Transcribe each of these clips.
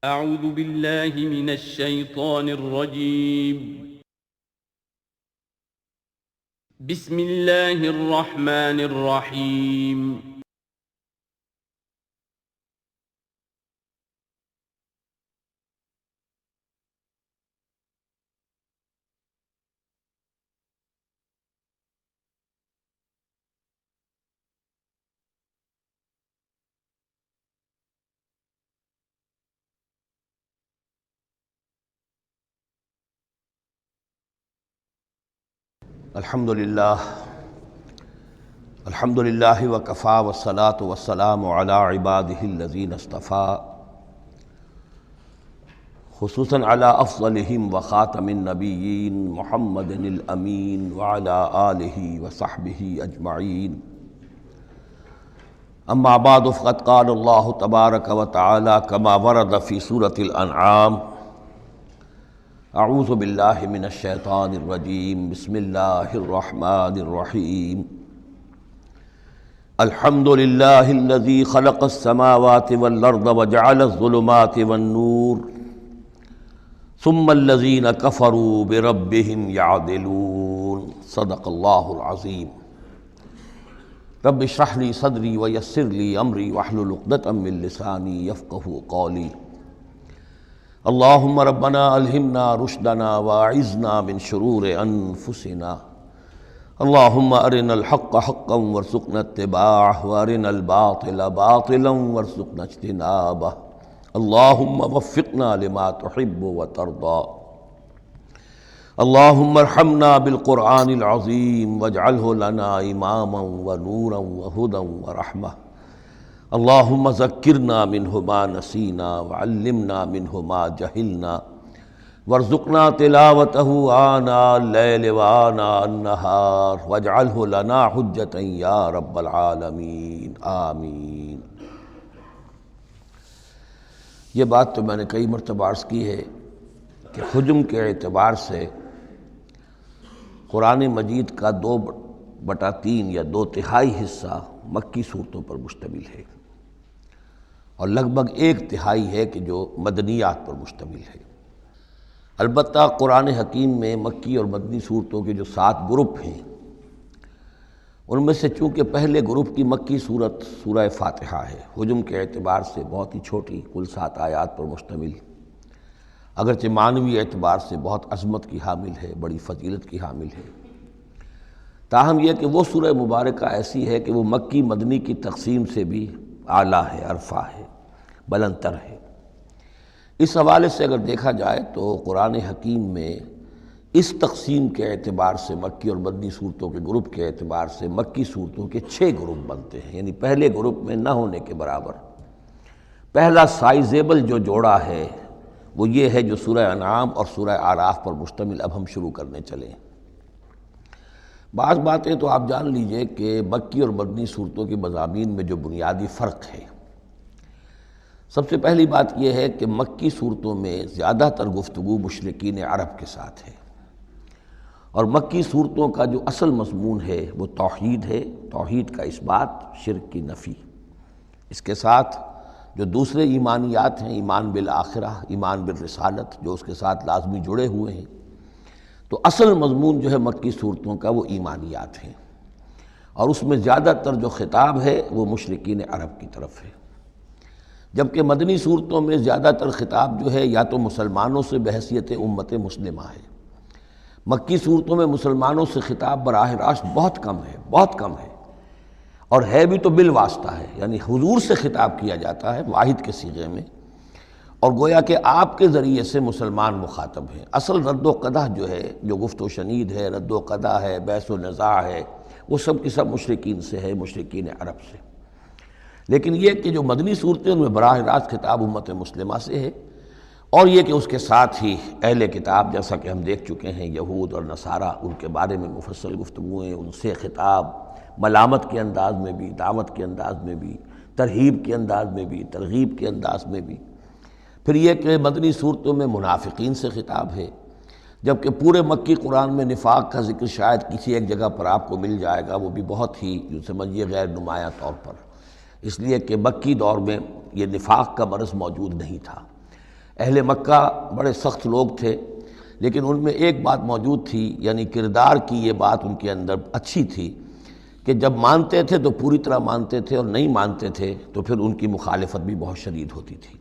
اعوذ باللہ من الشیطان الرجیم بسم اللہ الرحمن الرحیم الحمدللہ وکفا والصلاة والسلام علی عبادہ الذین اصطفیٰ، خصوصاً علی افضلہم وخاتم النبیین محمد الامین وعلی آلہ وصحبہ اجمعین۔ اما بعد فقد قال اللہ تبارک وتعالی کما ورد فی سورۃ الانعام: اعوذ باللہ من الشیطان الرجیم، بسم اللہ الرحمن الرحیم۔ الحمد للہ الذی خلق السماوات والارض وجعل الظلمات والنور ثم الذین کفروا بربہم یعدلون۔ صدق اللہ العظیم۔ رب اشرح لی صدری ویسر لی امری واحلل عقدۃ من لسانی یفقہوا قولی۔ اللہم ربنا الہمنا رشدنا واعذنا من شرور انفسنا، اللہم ارنا الحق حقا وارزقنا اتباعہ وارنا الباطل باطلا وارزقنا اجتنابہ، اللہم وفقنا لما تحب وترضى۔ اللہم ارحمنا بالقرآن العظیم واجعلہ لنا اماما ونورا وہدی ورحمہ، اللہم ذکرنا منہ ما نسینا وعلمنا منہ ما جہلنا وارزقنا تلاوتہ آناء اللیل وآناء النہار واجعلہ لنا حجتا یا رب العالمین، آمین۔ یہ بات تو میں نے کئی مرتبہ عرض کی ہے کہ حجم کے اعتبار سے قرآن مجید کا 2/3 یا 2/3 حصہ مکی صورتوں پر مشتمل ہے، اور لگ بھگ 1/3 ہے کہ جو مدنیات پر مشتمل ہے۔ البتہ قرآن حکیم میں مکی اور مدنی صورتوں کے جو 7 گروپ ہیں، ان میں سے چونکہ پہلے گروپ کی مکی صورت سورہ فاتحہ ہے، حجم کے اعتبار سے بہت ہی چھوٹی، کل 7 آیات پر مشتمل، اگرچہ معنوی اعتبار سے بہت عظمت کی حامل ہے، بڑی فضیلت کی حامل ہے، تاہم یہ کہ وہ سورہ مبارکہ ایسی ہے کہ وہ مکی مدنی کی تقسیم سے بھی اعلیٰ ہے، ارفع ہے، بلندتر ہے۔ اس حوالے سے اگر دیکھا جائے تو قرآن حکیم میں اس تقسیم کے اعتبار سے مکی اور مدنی صورتوں کے گروپ کے اعتبار سے مکی صورتوں کے 6 گروپ بنتے ہیں، یعنی پہلے گروپ میں نہ ہونے کے برابر۔ پہلا سائزیبل جو جوڑا ہے وہ یہ ہے جو سورہ انعام اور سورہ اعراف پر مشتمل اب ہم شروع کرنے چلیں۔ بعض باتیں تو آپ جان لیجئے کہ مکی اور مدنی صورتوں کے مضامین میں جو بنیادی فرق ہے، سب سے پہلی بات یہ ہے کہ مکی صورتوں میں زیادہ تر گفتگو مشرکین عرب کے ساتھ ہے، اور مکی صورتوں کا جو اصل مضمون ہے وہ توحید ہے، توحید کا اثبات، شرک کی نفی۔ اس کے ساتھ جو دوسرے ایمانیات ہیں، ایمان بالآخرہ، ایمان بالرسالت، جو اس کے ساتھ لازمی جڑے ہوئے ہیں، تو اصل مضمون جو ہے مکی صورتوں کا وہ ایمانیات ہیں، اور اس میں زیادہ تر جو خطاب ہے وہ مشرکین عرب کی طرف ہے، جبکہ مدنی صورتوں میں زیادہ تر خطاب جو ہے یا تو مسلمانوں سے بحیثیت امت مسلمہ ہے۔ مکی صورتوں میں مسلمانوں سے خطاب براہ راست بہت کم ہے، بہت کم ہے، اور ہے بھی تو بالواسطہ ہے، یعنی حضور سے خطاب کیا جاتا ہے واحد کے صیغے میں، اور گویا کہ آپ کے ذریعے سے مسلمان مخاطب ہیں۔ اصل رد و قدح جو ہے، جو گفت و شنید ہے، رد و قدح ہے، بحث و نزاع ہے، وہ سب کی سب مشرکین سے ہے، مشرکین عرب سے۔ لیکن یہ کہ جو مدنی صورتیں ان میں براہ راست خطاب امت مسلمہ سے ہے، اور یہ کہ اس کے ساتھ ہی اہل کتاب، جیسا کہ ہم دیکھ چکے ہیں، یہود اور نصارہ، ان کے بارے میں مفصل گفتگویں، ان سے خطاب ملامت کے انداز میں بھی، دعوت کے انداز میں بھی، ترہیب کے انداز میں بھی، ترغیب کے انداز میں بھی۔ پھر یہ کہ مدنی صورتوں میں منافقین سے خطاب ہے، جبکہ پورے مکی قرآن میں نفاق کا ذکر شاید کسی ایک جگہ پر آپ کو مل جائے گا، وہ بھی بہت ہی جو سمجھیے غیر نمایاں طور پر، اس لیے کہ مکی دور میں یہ نفاق کا مرض موجود نہیں تھا۔ اہل مکہ بڑے سخت لوگ تھے، لیکن ان میں ایک بات موجود تھی، یعنی کردار کی یہ بات ان کے اندر اچھی تھی کہ جب مانتے تھے تو پوری طرح مانتے تھے، اور نہیں مانتے تھے تو پھر ان کی مخالفت بھی بہت شدید ہوتی تھی۔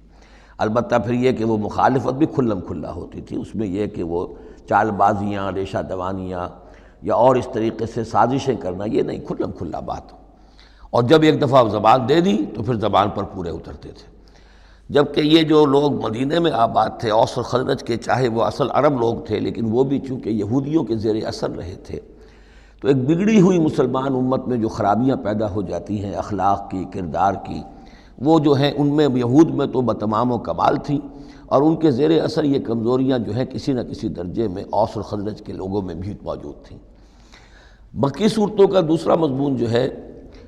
البتہ پھر یہ کہ وہ مخالفت بھی کھلم کھلا ہوتی تھی، اس میں یہ کہ وہ چال بازیاں، ریشہ دوانیاں یا اور اس طریقے سے سازشیں کرنا، یہ نہیں، کھلم کھلا بات۔ اور جب ایک دفعہ زبان دے دی تو پھر زبان پر پورے اترتے تھے۔ جبکہ یہ جو لوگ مدینے میں آباد تھے، اوس اور خزرج کے، چاہے وہ اصل عرب لوگ تھے لیکن وہ بھی چونکہ یہودیوں کے زیر اثر رہے تھے، تو ایک بگڑی ہوئی مسلمان امت میں جو خرابیاں پیدا ہو جاتی ہیں اخلاق کی، کردار کی، وہ جو ہیں ان میں یہود میں تو بتمام و کمال تھیں، اور ان کے زیر اثر یہ کمزوریاں جو ہیں کسی نہ کسی درجے میں اوس اور خزرج کے لوگوں میں بھی موجود تھیں۔ مکی صورتوں کا دوسرا مضمون جو ہے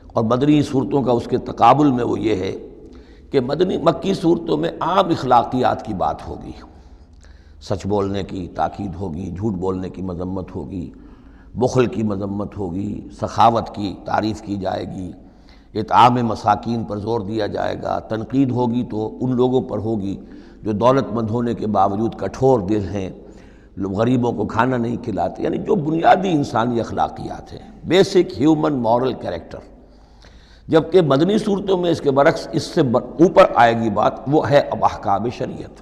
اور مدنی صورتوں کا اس کے تقابل میں وہ یہ ہے کہ مکی صورتوں میں عام اخلاقیات کی بات ہوگی، سچ بولنے کی تاکید ہوگی، جھوٹ بولنے کی مذمت ہوگی، بخل کی مذمت ہوگی، سخاوت کی تعریف کی جائے گی، اطعام مساکین پر زور دیا جائے گا، تنقید ہوگی تو ان لوگوں پر ہوگی جو دولت مند ہونے کے باوجود کٹھور دل ہیں، غریبوں کو کھانا نہیں کھلاتے، یعنی جو بنیادی انسانی اخلاقیات ہیں، بیسک ہیومن مورل کیریکٹر۔ جبکہ مدنی صورتوں میں اس کے برعکس اس سے اوپر آئے گی بات، وہ ہے اب احکام شریعت۔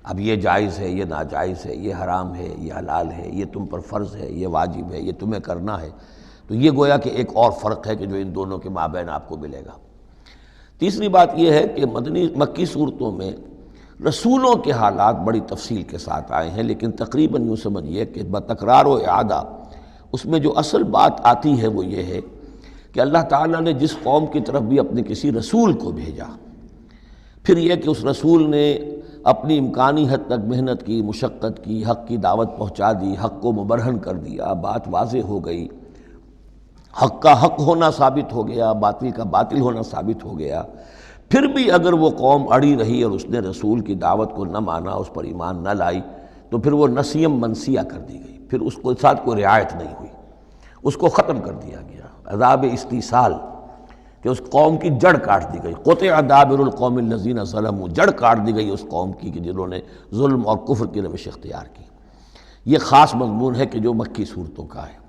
اب یہ جائز ہے، یہ ناجائز ہے، یہ حرام ہے، یہ حلال ہے، یہ تم پر فرض ہے، یہ واجب ہے، یہ تمہیں کرنا ہے۔ تو یہ گویا کہ ایک اور فرق ہے کہ جو ان دونوں کے مابین آپ کو ملے گا۔ تیسری بات یہ ہے کہ مکی صورتوں میں رسولوں کے حالات بڑی تفصیل کے ساتھ آئے ہیں، لیکن تقریباً یوں سمجھیے کہ بتکرار و اعادہ اس میں جو اصل بات آتی ہے وہ یہ ہے کہ اللہ تعالیٰ نے جس قوم کی طرف بھی اپنے کسی رسول کو بھیجا، پھر یہ کہ اس رسول نے اپنی امکانی حد تک محنت کی، مشقت کی، حق کی دعوت پہنچا دی، حق کو مبرہن کر دیا، بات واضح ہو گئی، حق کا حق ہونا ثابت ہو گیا، باطل کا باطل ہونا ثابت ہو گیا، پھر بھی اگر وہ قوم اڑی رہی اور اس نے رسول کی دعوت کو نہ مانا، اس پر ایمان نہ لائی، تو پھر وہ نسیم منسیہ کر دی گئی، پھر اس کے ساتھ کوئی رعایت نہیں ہوئی، اس کو ختم کر دیا گیا، عذاب استیصال، کہ اس قوم کی جڑ کاٹ دی گئی، قطع دابر القوم الذین ظلموا، جڑ کاٹ دی گئی اس قوم کی کہ جنہوں نے ظلم اور کفر کی روش اختیار کی۔ یہ خاص مضمون ہے کہ جو مکی صورتوں کا ہے۔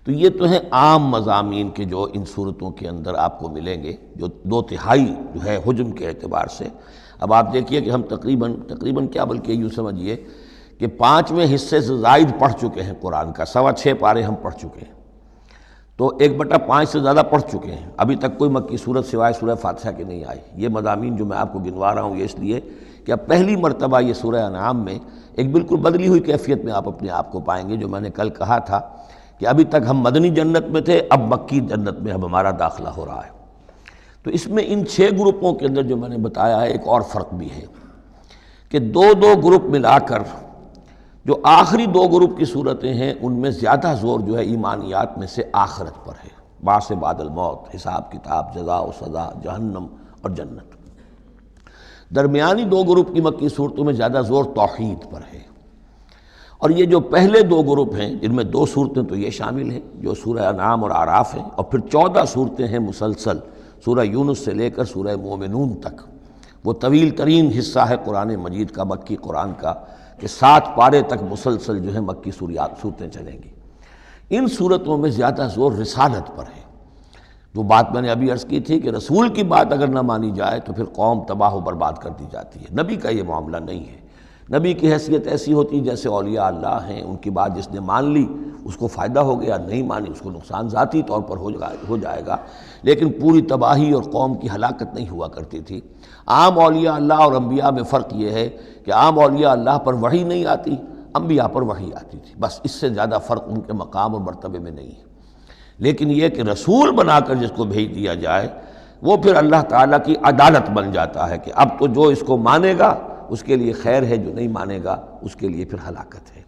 تو یہ تو ہیں عام مضامین کے جو ان صورتوں کے اندر آپ کو ملیں گے، جو 2/3 جو ہے حجم کے اعتبار سے۔ اب آپ دیکھیے کہ ہم تقریباً کیا بلکہ یوں سمجھیے کہ 5ویں حصے سے زائد پڑھ چکے ہیں قرآن کا، 6.25 پارے ہم پڑھ چکے ہیں، تو 1/5 سے زیادہ پڑھ چکے ہیں۔ ابھی تک کوئی مکی صورت سوائے سورہ فاتحہ کے نہیں آئی۔ یہ مضامین جو میں آپ کو گنوا رہا ہوں یہ اس لیے کہ اب پہلی مرتبہ یہ سورہ انعام میں ایک بالکل بدلی ہوئی کیفیت میں آپ اپنے آپ کو پائیں گے، جو میں نے کل کہا تھا کہ ابھی تک ہم مدنی جنت میں تھے، اب مکی جنت میں اب ہمارا داخلہ ہو رہا ہے۔ تو اس میں ان 6 گروپوں کے اندر جو میں نے بتایا ہے ایک اور فرق بھی ہے کہ 2 گروپ ملا کر جو آخری 2 گروپ کی صورتیں ہیں ان میں زیادہ زور جو ہے ایمانیات میں سے آخرت پر ہے، بعث بعد الموت، حساب کتاب، جزا و سزا، جہنم اور جنت۔ درمیانی 2 گروپ کی مکی صورتوں میں زیادہ زور توحید پر ہے، اور یہ جو پہلے 2 گروپ ہیں جن میں 2 صورتیں تو یہ شامل ہیں جو سورہ انعام اور اعراف ہیں، اور پھر 14 صورتیں ہیں مسلسل سورہ یونس سے لے کر سورہ مومنون تک۔ وہ طویل ترین حصہ ہے قرآن مجید کا، مکی قرآن کا، کہ 7 پارے تک مسلسل جو ہے مکی صورتیں چلیں گی۔ ان صورتوں میں زیادہ زور رسالت پر ہے۔ جو بات میں نے ابھی عرض کی تھی کہ رسول کی بات اگر نہ مانی جائے تو پھر قوم تباہ و برباد کر دی جاتی ہے۔ نبی کا یہ معاملہ نہیں ہے۔ نبی کی حیثیت ایسی ہوتی جیسے اولیاء اللہ ہیں، ان کی بات جس نے مان لی اس کو فائدہ ہو گیا، نہیں مانی اس کو نقصان ذاتی طور پر ہو جائے گا، لیکن پوری تباہی اور قوم کی ہلاکت نہیں ہوا کرتی تھی۔ عام اولیاء اللہ اور انبیاء میں فرق یہ ہے کہ عام اولیاء اللہ پر وحی نہیں آتی، انبیاء پر وحی آتی تھی، بس اس سے زیادہ فرق ان کے مقام اور مرتبے میں نہیں ہے۔ لیکن یہ کہ رسول بنا کر جس کو بھیج دیا جائے وہ پھر اللہ تعالیٰ کی عدالت بن جاتا ہے کہ اب تو جو اس کو مانے گا اس کے لیے خیر ہے، جو نہیں مانے گا اس کے لیے پھر ہلاکت ہے۔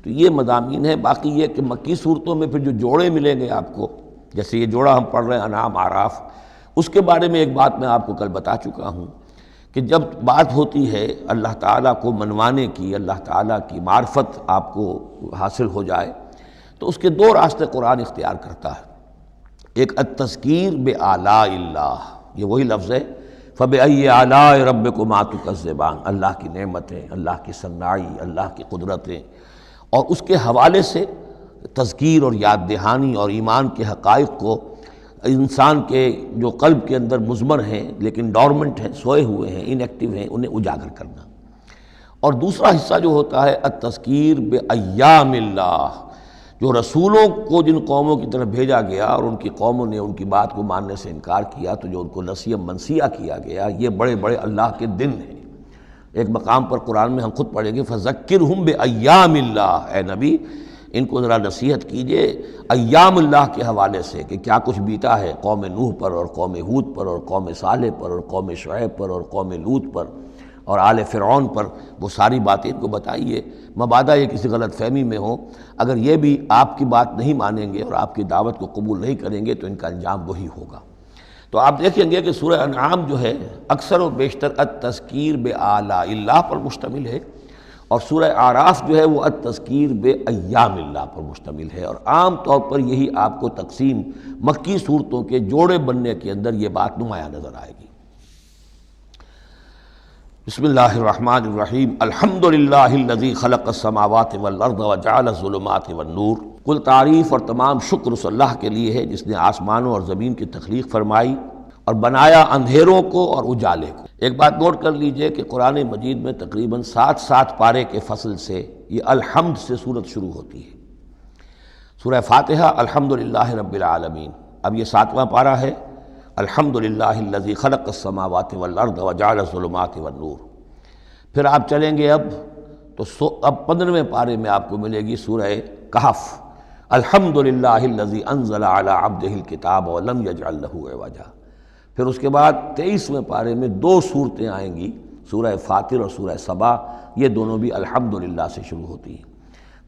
تو یہ مضامین ہے۔ باقی یہ کہ مکی صورتوں میں پھر جو جوڑے ملیں گے آپ کو، جیسے یہ جوڑا ہم پڑھ رہے ہیں انعام اعراف، اس کے بارے میں ایک بات میں آپ کو کل بتا چکا ہوں کہ جب بات ہوتی ہے اللہ تعالیٰ کو منوانے کی، اللہ تعالیٰ کی معرفت آپ کو حاصل ہو جائے، تو اس کے 2 راستے قرآن اختیار کرتا ہے۔ ایک التذکیر بآلاء اللہ، یہ وہی لفظ ہے فَبِأَيِّ آلَاءِ رَبِّكُمَا تُكَذِّبَانِ، اللہ کی نعمتیں، اللہ کی صنائی، اللہ کی قدرتیں، اور اس کے حوالے سے تذکیر اور یاد دہانی اور ایمان کے حقائق کو انسان کے جو قلب کے اندر مضمر ہیں لیکن ڈورمنٹ ہیں، سوئے ہوئے ہیں، ان ایکٹیو ہیں، انہیں اجاگر کرنا۔ اور دوسرا حصہ جو ہوتا ہے التذکیر بایام اللہ، جو رسولوں کو جن قوموں کی طرف بھیجا گیا اور ان کی قوموں نے ان کی بات کو ماننے سے انکار کیا تو جو ان کو نسیہ منسیہ کیا گیا، یہ بڑے بڑے اللہ کے دن ہیں۔ ایک مقام پر قرآن میں ہم خود پڑھیں گے فذکرہم بایام اللہ، اے نبی ان کو ذرا نصیحت کیجئے ایام اللہ کے حوالے سے کہ کیا کچھ بیتا ہے قوم نوح پر اور قوم ہود پر اور قوم صالح پر اور قوم شعیب پر اور قوم لوط پر اور آل فرعون پر، وہ ساری باتیں ان کو بتائیے، مبادا یہ کسی غلط فہمی میں ہوں۔ اگر یہ بھی آپ کی بات نہیں مانیں گے اور آپ کی دعوت کو قبول نہیں کریں گے تو ان کا انجام وہی ہوگا۔ تو آپ دیکھیں گے کہ سورہ انعام جو ہے اکثر و بیشتر التذکیر بآلاء اللہ پر مشتمل ہے، اور سورہ اعراف جو ہے وہ التذکیر بایام اللہ پر مشتمل ہے، اور عام طور پر یہی آپ کو تقسیم مکی صورتوں کے جوڑے بننے کے اندر یہ بات نمایاں نظر آئے گی۔ بسم اللہ الرحمن الرحیم، الحمدللہ الذی خلق السماوات والارض وجعل الظلمات والنور۔ کل تعریف اور تمام شکر اس اللہ کے لیے ہے جس نے آسمانوں اور زمین کی تخلیق فرمائی اور بنایا اندھیروں کو اور اجالے کو۔ ایک بات نوٹ کر لیجئے کہ قرآن مجید میں تقریباً 7 پارے کے فصل سے یہ الحمد سے سورت شروع ہوتی ہے۔ سورہ فاتحہ الحمدللہ رب العالمین، اب یہ 7واں پارہ ہے، الحمدللہ الذی خلق السماوات والارض وجعل الظلمات والنور۔ پھر آپ چلیں گے اب 15ویں پارے میں آپ کو ملے گی سورہ کہف، الحمدللہ الذی انزل علی عبدہ الکتاب ولم یجعل لہ عوجا۔ پھر اس کے بعد 23ویں پارے میں 2 صورتیں آئیں گی، سورہ فاطر اور سورہ سبا، یہ دونوں بھی الحمدللہ سے شروع ہوتی ہیں،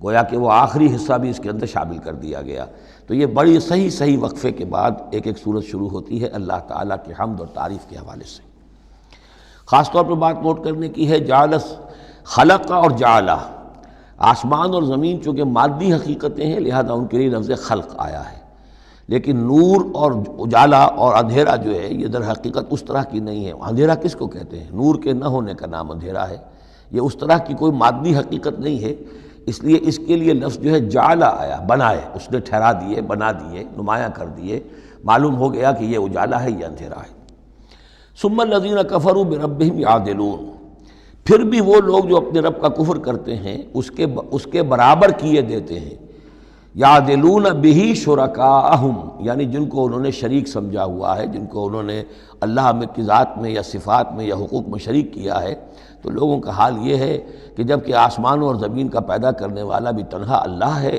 گویا کہ وہ آخری حصہ بھی اس کے اندر شامل کر دیا گیا۔ تو یہ بڑی صحیح وقفے کے بعد ایک سورت شروع ہوتی ہے اللہ تعالیٰ کے حمد اور تعریف کے حوالے سے۔ خاص طور پر بات نوٹ کرنے کی ہے جعلس، خلق اور جعلہ، آسمان اور زمین چونکہ مادی حقیقتیں ہیں لہذا ان کے لیے لفظ خلق آیا ہے، لیکن نور اور اجالا اور اندھیرا جو ہے یہ در حقیقت اس طرح کی نہیں ہے۔ اندھیرا کس کو کہتے ہیں؟ نور کے نہ ہونے کا نام اندھیرا ہے، یہ اس طرح کی کوئی مادی حقیقت نہیں ہے، اس لیے اس کے لیے لفظ جو ہے جعلہ آیا، بنائے، اس نے ٹھہرا دیے، بنا دیے، نمایاں کر دیے، معلوم ہو گیا کہ یہ اجالا ہے، یہ اندھیرا ہے۔ ثم الذین کفروا بربہم یعدلون، پھر بھی وہ لوگ جو اپنے رب کا کفر کرتے ہیں اس کے برابر کیے دیتے ہیں، یعدلون بہ شرکاءہم، یعنی جن کو انہوں نے شریک سمجھا ہوا ہے، جن کو انہوں نے اللہ کی ذات میں یا صفات میں یا حقوق میں شریک کیا ہے، تو لوگوں کا حال یہ ہے کہ جب کہ آسمانوں اور زمین کا پیدا کرنے والا بھی تنہا اللہ ہے،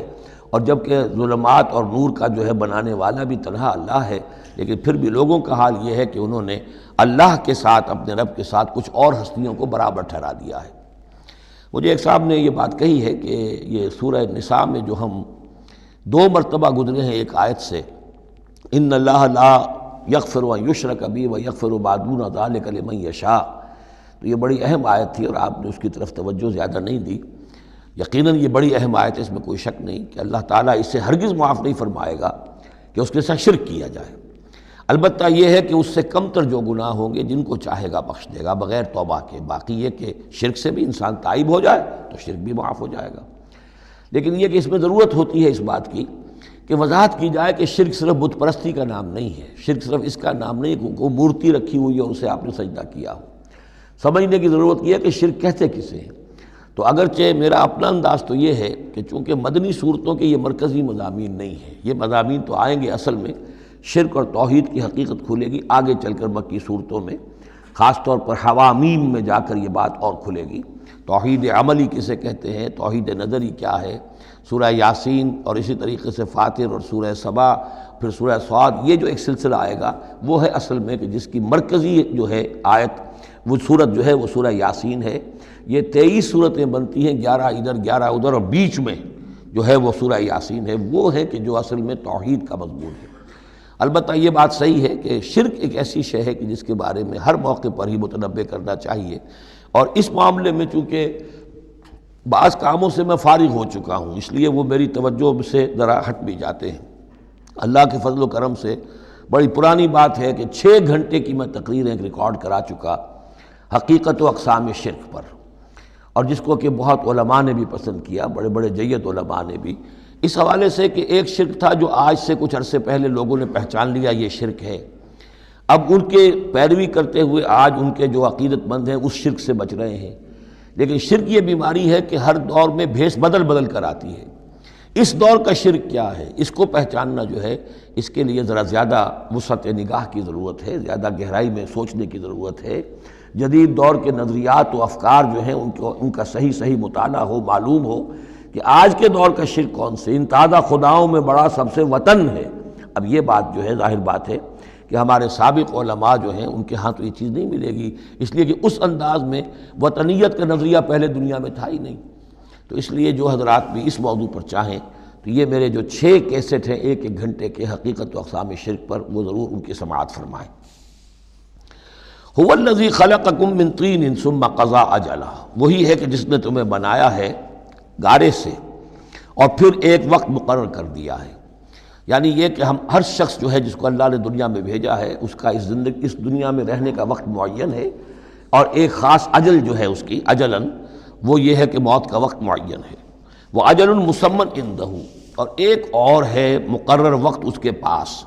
اور جب کہ ظلمات اور نور کا جو ہے بنانے والا بھی تنہا اللہ ہے، لیکن پھر بھی لوگوں کا حال یہ ہے کہ انہوں نے اللہ کے ساتھ، اپنے رب کے ساتھ کچھ اور ہستیوں کو برابر ٹھہرا دیا ہے۔ مجھے ایک صاحب نے یہ بات کہی ہے کہ یہ سورہ نساء میں جو ہم 2 مرتبہ گزرے ہیں ایک آیت سے، ان اللہ لا یغفر ان یشرک بہ ویغفر ما دون ذلک لمن یشاء، تو یہ بڑی اہم آیت تھی اور آپ نے اس کی طرف توجہ زیادہ نہیں دی۔ یقیناً یہ بڑی اہم آیت ہے، اس میں کوئی شک نہیں کہ اللہ تعالیٰ اسے ہرگز معاف نہیں فرمائے گا کہ اس کے ساتھ شرک کیا جائے۔ البتہ یہ ہے کہ اس سے کم تر جو گناہ ہوں گے جن کو چاہے گا بخش دے گا بغیر توبہ کے، باقی یہ کہ شرک سے بھی انسان تائب ہو جائے تو شرک بھی معاف ہو جائے گا۔ لیکن یہ کہ اس میں ضرورت ہوتی ہے اس بات کی کہ وضاحت کی جائے کہ شرک صرف بت پرستی کا نام نہیں ہے، شرک صرف اس کا نام نہیں کہ کوئی مورتی رکھی ہوئی ہے اور اسے آپ نے سجدہ کیا ہو۔ سمجھنے کی ضرورت یہ ہے کہ شرک کہتے کسے ہیں۔ تو اگرچہ میرا اپنا انداز تو یہ ہے کہ چونکہ مدنی صورتوں کے یہ مرکزی مضامین نہیں ہیں، یہ مضامین تو آئیں گے، اصل میں شرک اور توحید کی حقیقت کھلے گی آگے چل کر مکی صورتوں میں، خاص طور پر حوامیم میں جا کر یہ بات اور کھلے گی۔ توحید عملی کسے کہتے ہیں، توحید نظری کیا ہے، سورہ یاسین اور اسی طریقے سے فاطر اور سورہ سبا، پھر سورہ صاد، یہ جو ایک سلسلہ آئے گا وہ ہے اصل میں کہ جس کی مرکزی جو ہے آیت، وہ صورت جو ہے وہ سورہ یاسین ہے۔ یہ 23 صورتیں بنتی ہیں، 11 ادھر 11 ادھر، اور بیچ میں جو ہے وہ سورہ یاسین ہے، وہ ہے کہ جو اصل میں توحید کا مضمون ہے۔ البتہ یہ بات صحیح ہے کہ شرک ایک ایسی شے ہے کہ جس کے بارے میں ہر موقع پر ہی متنبہ کرنا چاہیے، اور اس معاملے میں چونکہ بعض کاموں سے میں فارغ ہو چکا ہوں اس لیے وہ میری توجہ سے ذرا ہٹ بھی جاتے ہیں۔ اللہ کے فضل و کرم سے بڑی پرانی بات ہے کہ 6 گھنٹے کی میں تقریر ایک ریکارڈ کرا چکا حقیقت و اقسام شرک پر، اور جس کو کہ بہت علماء نے بھی پسند کیا، بڑے بڑے جید علماء نے بھی، اس حوالے سے کہ ایک شرک تھا جو آج سے کچھ عرصے پہلے لوگوں نے پہچان لیا یہ شرک ہے، اب ان کے پیروی کرتے ہوئے آج ان کے جو عقیدت مند ہیں اس شرک سے بچ رہے ہیں۔ لیکن شرک یہ بیماری ہے کہ ہر دور میں بھیس بدل بدل کر آتی ہے۔ اس دور کا شرک کیا ہے، اس کو پہچاننا جو ہے اس کے لیے ذرا زیادہ وسعت نگاہ کی ضرورت ہے، زیادہ گہرائی میں سوچنے کی ضرورت ہے۔ جدید دور کے نظریات و افکار جو ہیں ان کا صحیح مطالعہ ہو، معلوم ہو کہ آج کے دور کا شرک کون سے، ان تازہ خداؤں میں بڑا سب سے وطن ہے۔ اب یہ بات جو ہے ظاہر بات ہے کہ ہمارے سابق علماء جو ہیں ان کے ہاں تو یہ چیز نہیں ملے گی، اس لیے کہ اس انداز میں وطنیت کا نظریہ پہلے دنیا میں تھا ہی نہیں۔ تو اس لیے جو حضرات بھی اس موضوع پر چاہیں تو یہ میرے جو 6 کیسٹ ہیں 1 گھنٹے کے حقیقت و اقسام شرک پر، وہ ضرور ان کی سماعت فرمائیں۔ هو الذی خلقکم من طین ثم قضى اجلا، وہی ہے کہ جس نے تمہیں بنایا ہے گارے سے اور پھر ایک وقت مقرر کر دیا ہے۔ یعنی یہ کہ ہم ہر شخص جو ہے جس کو اللہ نے دنیا میں بھیجا ہے اس کا اس دنیا میں رہنے کا وقت معین ہے، اور ایک خاص اجل جو ہے اس کی اجلاً وہ یہ ہے کہ موت کا وقت معین ہے۔ وہ اجل مسمى عندہ، اور ایک اور ہے مقرر وقت اس کے پاس۔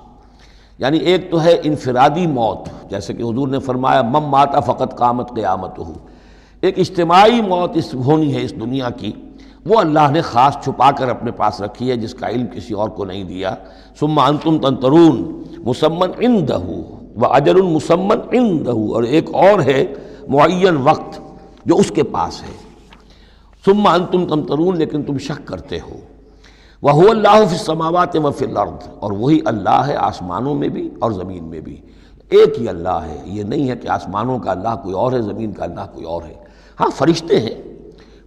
یعنی ایک تو ہے انفرادی موت، جیسے کہ حضور نے فرمایا من مات فقط قامت قیامتہ، ایک اجتماعی موت ہونی ہے اس دنیا کی، وہ اللہ نے خاص چھپا کر اپنے پاس رکھی ہے، جس کا علم کسی اور کو نہیں دیا۔ ثم انتم تنظرون مسمى عندہ واجل مسمى عندہ، اور ایک اور ہے معین وقت جو اس کے پاس ہے۔ ثم انتم تمترون، لیکن تم شک کرتے ہو۔ وَهُوَ اللَّهُ فِي السَّمَاوَاتِ وَفِي الْأَرْضِ، اور وہی اللہ ہے آسمانوں میں بھی اور زمین میں بھی، ایک ہی اللہ ہے۔ یہ نہیں ہے کہ آسمانوں کا اللہ کوئی اور ہے، زمین کا اللہ کوئی اور ہے۔ ہاں فرشتے ہیں،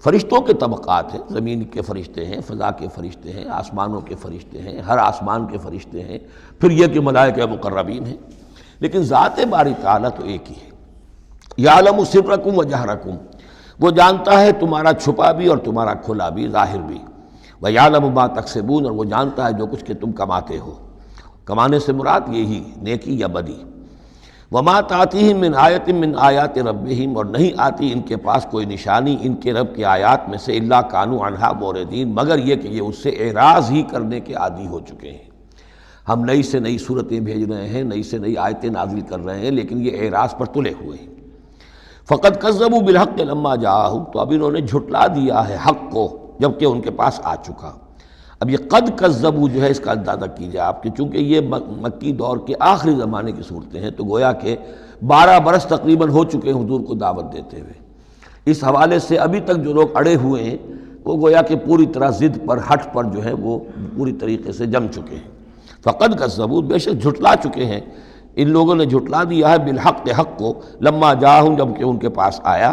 فرشتوں کے طبقات ہیں، زمین کے فرشتے ہیں، فضا کے فرشتے ہیں، آسمانوں کے فرشتے ہیں، ہر آسمان کے فرشتے ہیں، پھر یہ کہ ملائکہ مقربین ہیں، لیکن ذات باری تعالیٰ تو ایک ہی ہے۔ یعلم سرکم و جہرکم، وہ جانتا ہے تمہارا چھپا بھی اور تمہارا کھلا بھی، ظاہر بھی۔ وَيَعْلَمُ مَا تَكْسِبُونَ، اور وہ جانتا ہے جو کچھ کہ تم کماتے ہو۔ کمانے سے مراد یہی نیکی یا بدی۔ وَمَا تَأْتِيهِم مِّنْ آیَةٍ مِّنْ آیَاتِ رَبِّهِمْ، اور نہیں آتی ان کے پاس کوئی نشانی ان کے رب کی آیات میں سے، إِلَّا كَانُوا عَنْهَا مُعْرِضِينَ، مگر یہ کہ یہ اس سے اعراض ہی کرنے کے عادی ہو چکے ہیں۔ ہم نئی سے نئی صورتیں بھیج رہے ہیں، نئی سے نئی آیتیں نازل کر رہے ہیں، لیکن یہ اعراض پر تلے ہوئے ہیں۔ فَقَدْ كَذَّبُوا بِالْحَقِّ لَمَّا جَاءَهُمْ، تو اب انہوں نے جھٹلا دیا ہے حق کو جبکہ ان کے پاس آ چکا۔ اب یہ قد کذبوا جو ہے اس کا اندازہ کیجئے آپ کہ چونکہ یہ مکی دور کے آخری زمانے کی صورتیں ہیں، تو گویا کہ 12 برس تقریباً ہو چکے ہیں حضور کو دعوت دیتے ہوئے۔ اس حوالے سے ابھی تک جو لوگ اڑے ہوئے ہیں وہ گویا کہ پوری طرح ضد پر، ہٹ پر جو ہے وہ پوری طریقے سے جم چکے ہیں۔ فقد کذبوا، بے شک جھٹلا چکے ہیں ان لوگوں نے، جھٹلا دیا ہے بالحق، حق کو، لما جاءہم، جب کہ ان کے پاس آیا۔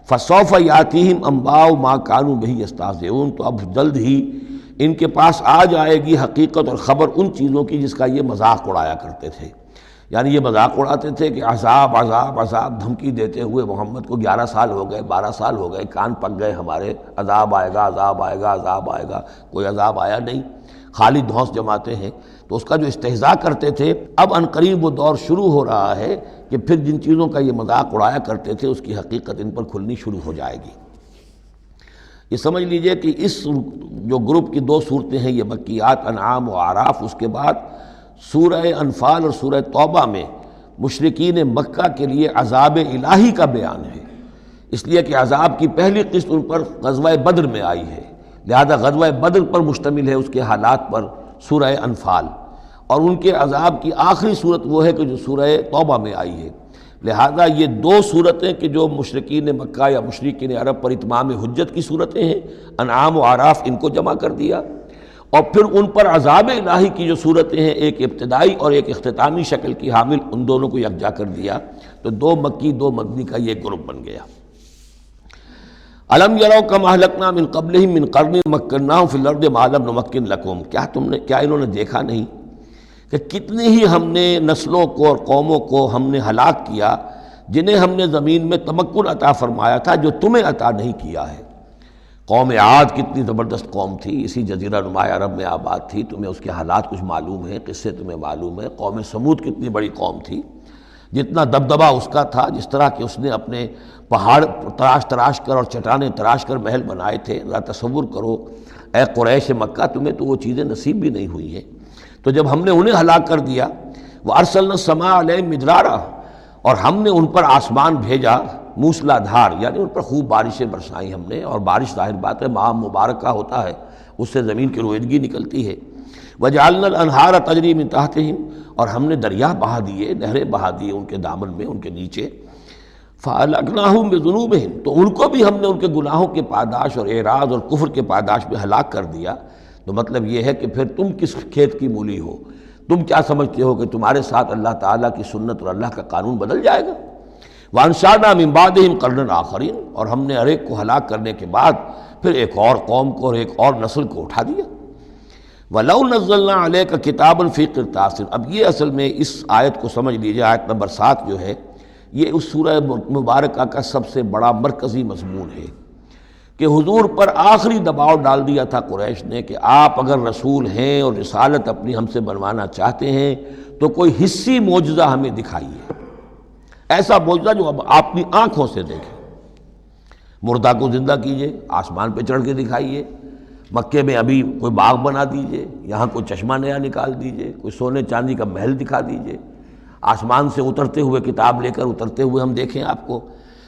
فسوف یاتیہم انباء ما کانوا بہ یستہزئون، تو اب جلد ہی ان کے پاس آ جائے گی حقیقت اور خبر ان چیزوں کی جس کا یہ مذاق اڑایا کرتے تھے۔ یعنی یہ مذاق اڑاتے تھے کہ عذاب عذاب عذاب، دھمکی دیتے ہوئے محمد کو 11 سال ہو گئے، 12 سال ہو گئے، کان پک گئے ہمارے، عذاب آئے گا عذاب آئے گا عذاب آئے گا، کوئی عذاب آیا نہیں، خالی دھونس جماتے ہیں۔ تو اس کا جو استہزاء کرتے تھے، اب عنقریب وہ دور شروع ہو رہا ہے کہ پھر جن چیزوں کا یہ مذاق اڑایا کرتے تھے اس کی حقیقت ان پر کھلنی شروع ہو جائے گی۔ یہ سمجھ لیجئے کہ اس جو گروپ کی 2 صورتیں ہیں یہ مکیات انعام و اعراف، اس کے بعد سورہ انفال اور سورہ توبہ میں مشرکین مکہ کے لیے عذاب الہی کا بیان ہے، اس لیے کہ عذاب کی پہلی قسط ان پر غزوہ بدر میں آئی ہے، لہذا غزوہ بدر پر مشتمل ہے اس کے حالات پر سورہ انفال، اور ان کے عذاب کی آخری صورت وہ ہے کہ جو سورہ توبہ میں آئی ہے۔ لہذا یہ 2 صورتیں کہ جو مشرکین مکہ یا مشرکین عرب پر اتمام حجت کی صورتیں ہیں، انعام و اعراف، ان کو جمع کر دیا، اور پھر ان پر عذاب الہی کی جو صورتیں ہیں، ایک ابتدائی اور ایک اختتامی شکل کی حامل، ان دونوں کو یکجا کر دیا، تو 2 مکی 2 مدنی کا یہ گروپ بن گیا۔ الم یروا کم اہلکنا من قبلہم من قرن مکناہم فی الارض ما لم نمکن لکم، کیا انہوں نے دیکھا نہیں کہ کتنی ہی ہم نے نسلوں کو اور قوموں کو ہم نے ہلاک کیا جنہیں ہم نے زمین میں تمکن عطا فرمایا تھا جو تمہیں عطا نہیں کیا ہے۔ قوم عاد کتنی زبردست قوم تھی، اسی جزیرہ نما عرب میں آباد تھی، تمہیں اس کے حالات کچھ معلوم ہیں، قصے تمہیں معلوم ہیں۔ قوم سمود کتنی بڑی قوم تھی، جتنا دبدبہ اس کا تھا، جس طرح کہ اس نے اپنے پہاڑ تراش کر اور چٹانیں تراش کر محل بنائے تھے، ذرا تصور کرو اے قریش مکہ، تمہیں تو وہ چیزیں نصیب بھی نہیں ہوئی ہیں۔ تو جب ہم نے انہیں ہلاک کر دیا، وَأَرْسَلْنَا السَّمَاءَ عَلَيْهِم مِدْرَارًا، اور ہم نے ان پر آسمان بھیجا موسلا دھار، یعنی ان پر خوب بارشیں برسائیں ہم نے، اور بارش ظاہر بات ہے ماہ مبارک کا ہوتا ہے، اس سے زمین کی رویدگی نکلتی ہے۔ وَجَعَلْنَا الْأَنْهَارَ تَجْرِي مِن تَحْتِهِمْ، اور ہم نے دریا بہا دیے، نہریں بہا دیے ان کے دامن میں، ان کے نیچے۔ فَأَهْلَكْنَاهُمْ بِذُنُوبِهِمْ، تو ان کو بھی ہم نے ان کے گناہوں کے پاداش اور اعراض اور کفر کے پاداش میں ہلاک کر دیا۔ تو مطلب یہ ہے کہ پھر تم کس کھیت کی مولی ہو؟ تم کیا سمجھتے ہو کہ تمہارے ساتھ اللہ تعالیٰ کی سنت اور اللہ کا قانون بدل جائے گا؟ وَأَنشَأْنَا مِن بَعْدِهِمْ قَرْنًا آخَرِينَ، اور ہم نے ہر ایک کو ہلاک کرنے کے بعد پھر ایک اور قوم کو اور ایک اور نسل کو اٹھا دیا۔ وَلَوْ نَزَّلْنَا عَلَيْكَ كِتَابًا فِي قِرْطَاسٍ، اب یہ اصل میں اس آیت کو سمجھ لیجیے، آیت نمبر 7 جو ہے یہ اس سورہ مبارکہ کا سب سے بڑا مرکزی مضمون ہے کہ حضور پر آخری دباؤ ڈال دیا تھا قریش نے کہ آپ اگر رسول ہیں اور رسالت اپنی ہم سے بنوانا چاہتے ہیں تو کوئی حصی معجزہ ہمیں دکھائیے، ایسا معجزہ جو اب آپ اپنی آنکھوں سے دیکھیں۔ مردہ کو زندہ کیجئے، آسمان پہ چڑھ کے دکھائیے، مکے میں ابھی کوئی باغ بنا دیجئے، یہاں کوئی چشمہ نیا نکال دیجئے، کوئی سونے چاندی کا محل دکھا دیجئے، آسمان سے اترتے ہوئے کتاب لے کر اترتے ہوئے ہم دیکھیں آپ کو۔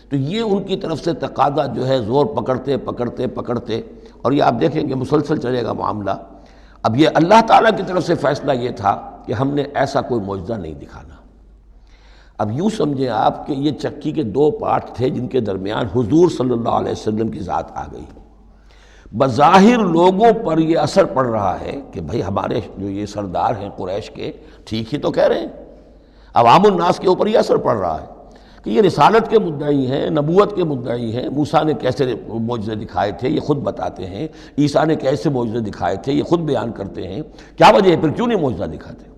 تو یہ ان کی طرف سے تقاضا جو ہے زور پکڑتے پکڑتے پکڑتے، اور یہ آپ دیکھیں کہ مسلسل چلے گا معاملہ۔ اب یہ اللہ تعالیٰ کی طرف سے فیصلہ یہ تھا کہ ہم نے ایسا کوئی معجزہ نہیں دکھانا۔ اب یوں سمجھیں آپ کہ یہ چکی کے 2 پارٹ تھے جن کے درمیان حضور صلی اللہ علیہ وسلم کی ذات آ گئی۔ بظاہر لوگوں پر یہ اثر پڑ رہا ہے کہ بھئی ہمارے جو یہ سردار ہیں قریش کے ٹھیک ہی تو کہہ رہے ہیں، عوام الناس کے اوپر یہ اثر پڑ رہا ہے کہ یہ رسالت کے مدعی ہیں، نبوت کے مدعی ہیں۔ موسیٰ نے کیسے معجزے دکھائے تھے یہ خود بتاتے ہیں، عیسیٰ نے کیسے معجزے دکھائے تھے یہ خود بیان کرتے ہیں، کیا وجہ ہے پھر کیوں نہیں معجزہ دکھاتے؟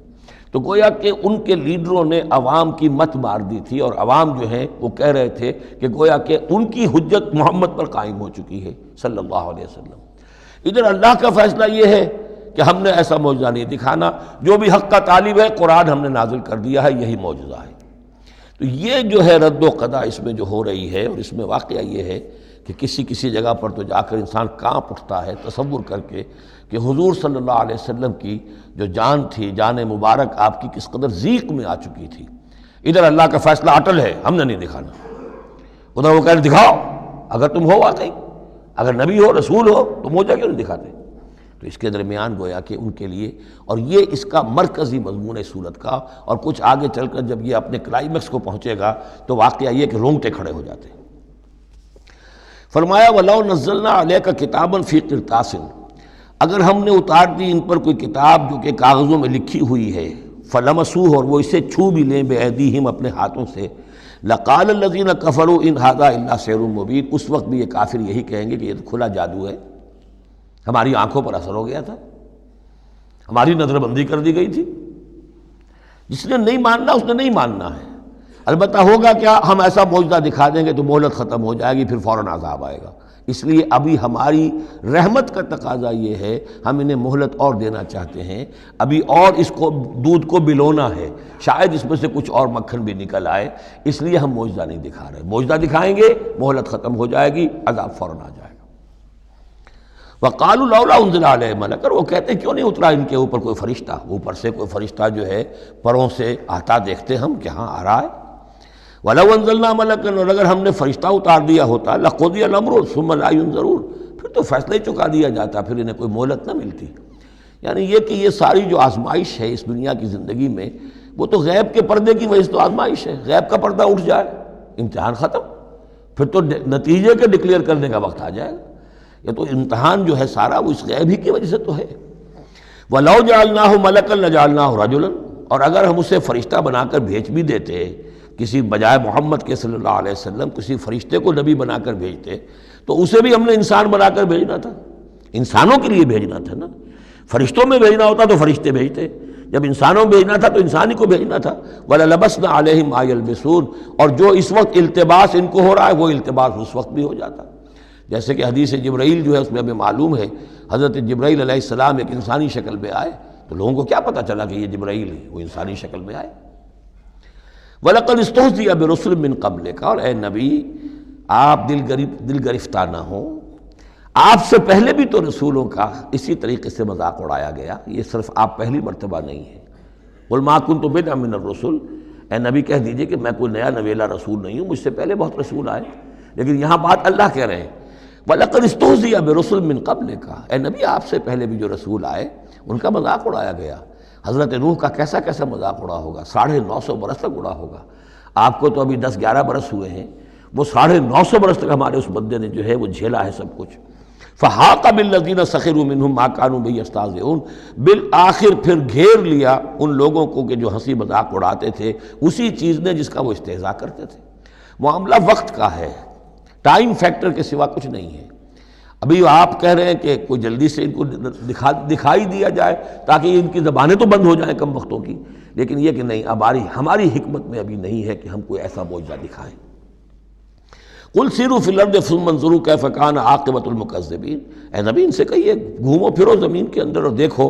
تو گویا کہ ان کے لیڈروں نے عوام کی مت مار دی تھی، اور عوام جو ہیں وہ کہہ رہے تھے کہ گویا کہ ان کی حجت محمد پر قائم ہو چکی ہے صلی اللہ علیہ وسلم۔ ادھر اللہ کا فیصلہ یہ ہے کہ ہم نے ایسا معجزہ نہیں دکھانا، جو بھی حق کا طالب ہے قرآن ہم نے نازل کر دیا ہے، یہی معجزہ ہے۔ تو یہ جو ہے رد و قضا اس میں جو ہو رہی ہے، اور اس میں واقعہ یہ ہے کہ کسی جگہ پر تو جا کر انسان کانپ اٹھتا ہے تصور کر کے کہ حضور صلی اللہ علیہ وسلم کی جو جان تھی، جان مبارک آپ کی کس قدر ضیق میں آ چکی تھی۔ ادھر اللہ کا فیصلہ اٹل ہے، ہم نے نہیں دکھانا، ادھر وہ کہہ رہے دکھاؤ، اگر تم ہو واقعی، اگر نبی ہو رسول ہو تو معجزہ کیوں نہیں دکھاتے؟ تو اس کے درمیان گویا کہ ان کے لیے، اور یہ اس کا مرکزی مضمون ہے سورت کا، اور کچھ آگے چل کر جب یہ اپنے کلائمیکس کو پہنچے گا تو واقعہ یہ کہ رونگٹے کھڑے ہو جاتے ہیں۔ فرمایا وَلَوْ نَزَّلْنَا عَلَيْكَ كِتَابًا فِي قِرْطَاسٍ، اگر ہم نے اتار دی ان پر کوئی کتاب جو کہ کاغذوں میں لکھی ہوئی ہے، فَلَمَسُوهُ، اور وہ اسے چھو بھی لیں بِأَيْدِيهِمْ اپنے ہاتھوں سے، لَقَالَ الَّذِينَ كَفَرُوا إِنْ هَذَا إِلَّا سِحْرٌ مُبِينٌ، اس وقت بھی یہ کافر یہی کہیں گے کہ یہ تو کھلا جادو ہے، ہماری آنکھوں پر اثر ہو گیا تھا، ہماری نظر بندی کر دی گئی تھی۔ جس نے نہیں ماننا اس نے نہیں ماننا ہے، البتہ ہوگا کیا، ہم ایسا معجزہ دکھا دیں گے تو مہلت ختم ہو جائے گی، پھر فوراً عذاب آئے گا۔ اس لیے ابھی ہماری رحمت کا تقاضا یہ ہے، ہم انہیں مہلت اور دینا چاہتے ہیں، ابھی اور اس کو دودھ کو بلونا ہے، شاید اس میں سے کچھ اور مکھن بھی نکل آئے، اس لیے ہم معجزہ نہیں دکھا رہے۔ معجزہ دکھائیں گے مہلت ختم ہو جائے گی، عذاب فوراً آ جائے گا۔ وَقَالُوا لَوْلَا أُنزِلَ عَلَيْهِ مَلَكٌ، وہ کہتے ہیں کیوں نہیں اترا ان کے اوپر کوئی فرشتہ، اوپر سے کوئی فرشتہ جو ہے پروں سے آتا دیکھتے ہم کہ ہاں آ رہا ہے۔ وَلَوْ أَنزَلْنَا مَلَكًا، اور اگر ہم نے فرشتہ اتار دیا ہوتا، لَقُضِيَ الْأَمْرُ ثُمَّ لَا يُنظَرُونَ، پھر تو فیصلہ ہی چکا دیا جاتا، پھر انہیں کوئی مہلت نہ ملتی۔ یعنی یہ کہ یہ ساری جو آزمائش ہے اس دنیا کی زندگی میں، وہ تو غیب کے پردے کی وجہ سے تو آزمائش ہے، غیب کا پردہ اٹھ جائے امتحان ختم، پھر تو نتیجے کے ڈکلیئر کرنے کا وقت آ جائے گا۔ یہ تو امتحان جو ہے سارا وہ اس غیب ہی کی وجہ سے تو ہے۔ وَلَوْ جَعَلْنَاهُ مَلَكًا لَجَعَلْنَاهُ رَجُلًا، اور اگر ہم اسے فرشتہ بنا کر بھیج بھی دیتے، کسی بجائے محمد کے صلی اللہ علیہ وسلم کسی فرشتے کو نبی بنا کر بھیجتے، تو اسے بھی ہم نے انسان بنا کر بھیجنا تھا، انسانوں کے لیے بھیجنا تھا نا۔ فرشتوں میں بھیجنا ہوتا تو فرشتے بھیجتے، جب انسانوں میں بھیجنا تھا تو انسانی کو بھیجنا تھا۔ وَلَلَبَسْنَا عَلَيْهِمْ مَا يَلْبِسُونَ، اور جو اس وقت التباس ان کو ہو رہا ہے وہ التباس اس وقت بھی ہو جاتا۔ جیسے کہ حدیث جبرائیل جو ہے اس میں ہمیں معلوم ہے حضرت جبرائیل علیہ السلام ایک انسانی شکل میں آئے، تو لوگوں کو کیا پتہ چلا کہ یہ جبرائیل ہے، وہ انسانی شکل میں آئے۔ وَلَقَدِ اسْتُهْزِئَ بِرُسُلٍ مِّن قَبْلِكَ، اور اے نبی آپ دل گرفتار نہ ہوں، آپ سے پہلے بھی تو رسولوں کا اسی طریقے سے مذاق اڑایا گیا، یہ صرف آپ پہلی مرتبہ نہیں ہے۔ قُلْ مَا كُنْتُ بِدْعًا مِّنَ الرُّسُلِ، اے نبی کہہ دیجئے کہ میں کوئی نیا نویلا رسول نہیں ہوں، مجھ سے پہلے بہت رسول آئے، لیکن یہاں بات اللہ کہہ رہے ہیں وَلَقَدِ اسْتُهْزِئَ بِرُسُلٍ مِّن قَبْلِكَ، اے نبی آپ سے پہلے بھی جو رسول آئے ان کا مذاق اڑایا گیا۔ حضرت نوح کا کیسا کیسا مذاق اڑا ہوگا، 950 برس تک اڑا ہوگا۔ آپ کو تو ابھی 10-11 برس ہوئے ہیں، وہ 950 برس تک ہمارے اس بندے نے جو ہے وہ جھیلا ہے سب کچھ۔ فحاق بالذین سخروا منہم ما کانوا بہ یستہزئون، بالآخر پھر گھیر لیا ان لوگوں کو کہ جو ہنسی مذاق اڑاتے تھے اسی چیز نے جس کا وہ استہزاء کرتے تھے۔ معاملہ وقت کا ہے، ٹائم فیکٹر کے سوا کچھ نہیں ہے۔ ابھی آپ کہہ رہے ہیں کہ کوئی جلدی سے ان کو دکھائی دیا جائے تاکہ ان کی زبانیں تو بند ہو جائیں کم وقتوں کی، لیکن یہ کہ نہیں، اب ہماری حکمت میں ابھی نہیں ہے کہ ہم کوئی ایسا معجزہ دکھائیں۔ قُلْ سِیرُوا فِی الْأَرْضِ ثُمَّ انظُرُوا کیف کان عاقبۃ المکذبین، اے نبی ان سے کہیے گھومو پھرو زمین کے اندر اور دیکھو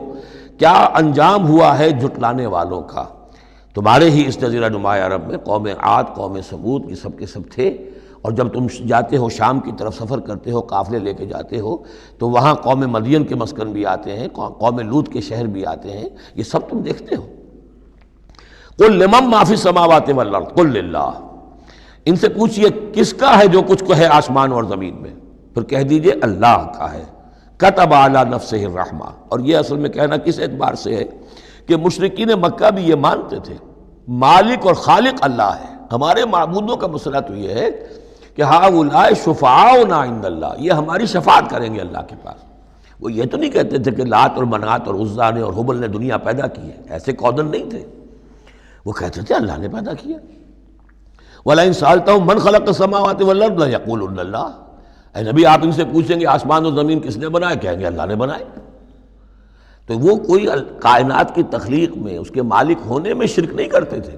کیا انجام ہوا ہے جھٹلانے والوں کا۔ تمہارے ہی اس جزیرہ نما عرب میں قوم عاد، قوم ثمود، یہ سب کے سب تھے، اور جب تم جاتے ہو شام کی طرف سفر کرتے ہو، قافلے لے کے جاتے ہو، تو وہاں قوم مدین کے مسکن بھی آتے ہیں، قوم لوط کے شہر بھی آتے ہیں، یہ سب تم دیکھتے ہو۔ قُلْ لِمَن مَّا فِی السَّمَاوَاتِ وَالْأَرْضِ قُلْ لِلَّهِ، ان سے پوچھئے کس کا ہے جو کچھ کو ہے آسمان اور زمین میں، پھر کہہ دیجئے اللہ کا ہے۔ کتب علی نفسہ الرحمہ، اور یہ اصل میں کہنا کس اعتبار سے ہے کہ مشرکین مکہ بھی یہ مانتے تھے مالک اور خالق اللہ ہے۔ ہمارے معبودوں کا مسئلہ تو یہ ہے کہ ہؤلاء شفعاؤنا عند اللہ، یہ ہماری شفاعت کریں گے اللہ کے پاس۔ وہ یہ تو نہیں کہتے تھے کہ لات اور منات اور عزا نے اور حبل نے دنیا پیدا کی ہے، ایسے کودن نہیں تھے، وہ کہتے تھے اللہ نے پیدا کیا۔ وَلَئِن سَأَلْتَهُم مَّنْ خَلَقَ السَّمَاوَاتِ وَالْأَرْضَ لَيَقُولُنَّ اللَّهُ، اے نبی آپ ان سے پوچھیں گے آسمان اور زمین کس نے بنائے، کہیں گے اللہ نے بنائے۔ تو وہ کوئی کائنات کی تخلیق میں اس کے مالک ہونے میں شرک نہیں کرتے تھے۔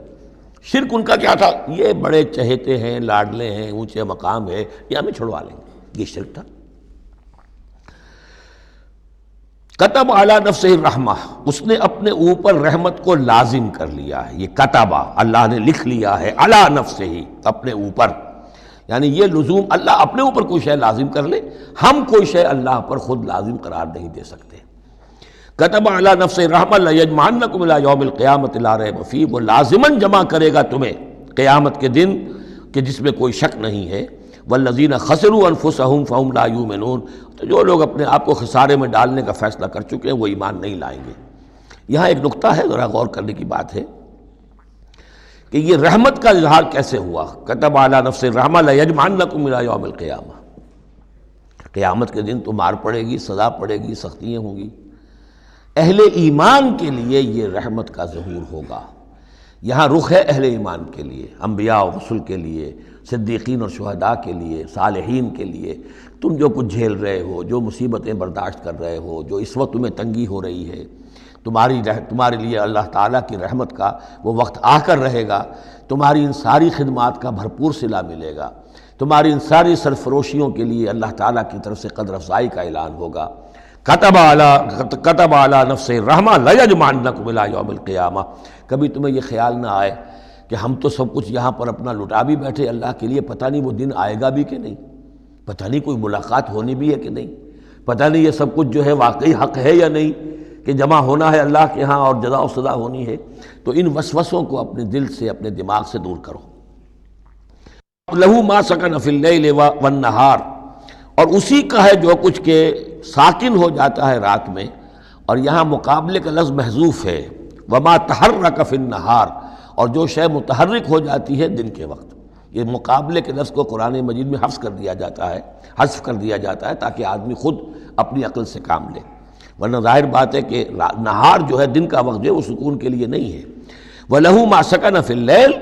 شرک ان کا کیا تھا، یہ بڑے چہیتے ہیں، لاڈلے ہیں، اونچے مقام ہے، یہ ہمیں چھڑوا لیں گے، یہ شرک تھا۔ کتب علی نفسہ الرحمہ، اس نے اپنے اوپر رحمت کو لازم کر لیا ہے، یہ کتبہ اللہ نے لکھ لیا ہے، علی نفسہ ہی اپنے اوپر، یعنی یہ لزوم اللہ اپنے اوپر کوئی شے لازم کر لے، ہم کوئی شے اللہ پر خود لازم قرار نہیں دے سکتے۔ کتب علی نفسہ الرحمہ لیجمعنکم الی یوم القیامۃ لا ریب فیہ، وہ لازماً جمع کرے گا تمہیں قیامت کے دن کہ جس میں کوئی شک نہیں ہے۔ والذین خسروا انفسہم فہم لا یؤمنون، تو جو لوگ اپنے آپ کو خسارے میں ڈالنے کا فیصلہ کر چکے ہیں وہ ایمان نہیں لائیں گے۔ یہاں ایک نقطہ ہے، ذرا غور کرنے کی بات ہے کہ یہ رحمت کا اظہار کیسے ہوا۔ کتب علی نفس الرحمہ لیجمعنکم الی یوم القیامہ، قیامت کے دن تو مار پڑے گی، سزا پڑے گی، سختیاں ہوں گی۔ اہل ایمان کے لیے یہ رحمت کا ظہور ہوگا، یہاں رخ ہے اہل ایمان کے لیے، انبیاء و رسل کے لیے، صدیقین اور شہداء کے لیے، صالحین کے لیے۔ تم جو کچھ جھیل رہے ہو، جو مصیبتیں برداشت کر رہے ہو، جو اس وقت تمہیں تنگی ہو رہی ہے، تمہارے لیے اللہ تعالیٰ کی رحمت کا وہ وقت آ کر رہے گا، تمہاری ان ساری خدمات کا بھرپور صلہ ملے گا، تمہاری ان ساری سرفروشیوں کے لیے اللہ تعالیٰ کی طرف سے قدر افزائی کا اعلان ہوگا۔ کتب علی نفسہ الرحمہ لیجمعنکم الی یوم القیامہ۔ کبھی تمہیں یہ خیال نہ آئے کہ ہم تو سب کچھ یہاں پر اپنا لٹا بھی بیٹھے اللہ کے لیے، پتہ نہیں وہ دن آئے گا بھی کہ نہیں، پتہ نہیں کوئی ملاقات ہونی بھی ہے کہ نہیں، پتہ نہیں یہ سب کچھ جو ہے واقعی حق ہے یا نہیں کہ جمع ہونا ہے اللہ کے ہاں اور جزا و سزا ہونی ہے۔ تو ان وسوسوں کو اپنے دل سے، اپنے دماغ سے دور کرو۔ لہ ما سکن فی اللیل والنہار، اور اسی کا ہے جو کچھ کہ ساکن ہو جاتا ہے رات میں، اور یہاں مقابلے کا لفظ محذوف ہے، وما تحرک فی النہار، اور جو شے متحرک ہو جاتی ہے دن کے وقت۔ یہ مقابلے کے لفظ کو قرآن مجید میں حذف کر دیا جاتا ہے تاکہ آدمی خود اپنی عقل سے کام لے، ورنہ ظاہر بات ہے کہ نہار جو ہے دن کا وقت جو ہے وہ سکون کے لیے نہیں ہے۔ وَلَهُ مَا سَكَنَ فِي اللَّيْلِ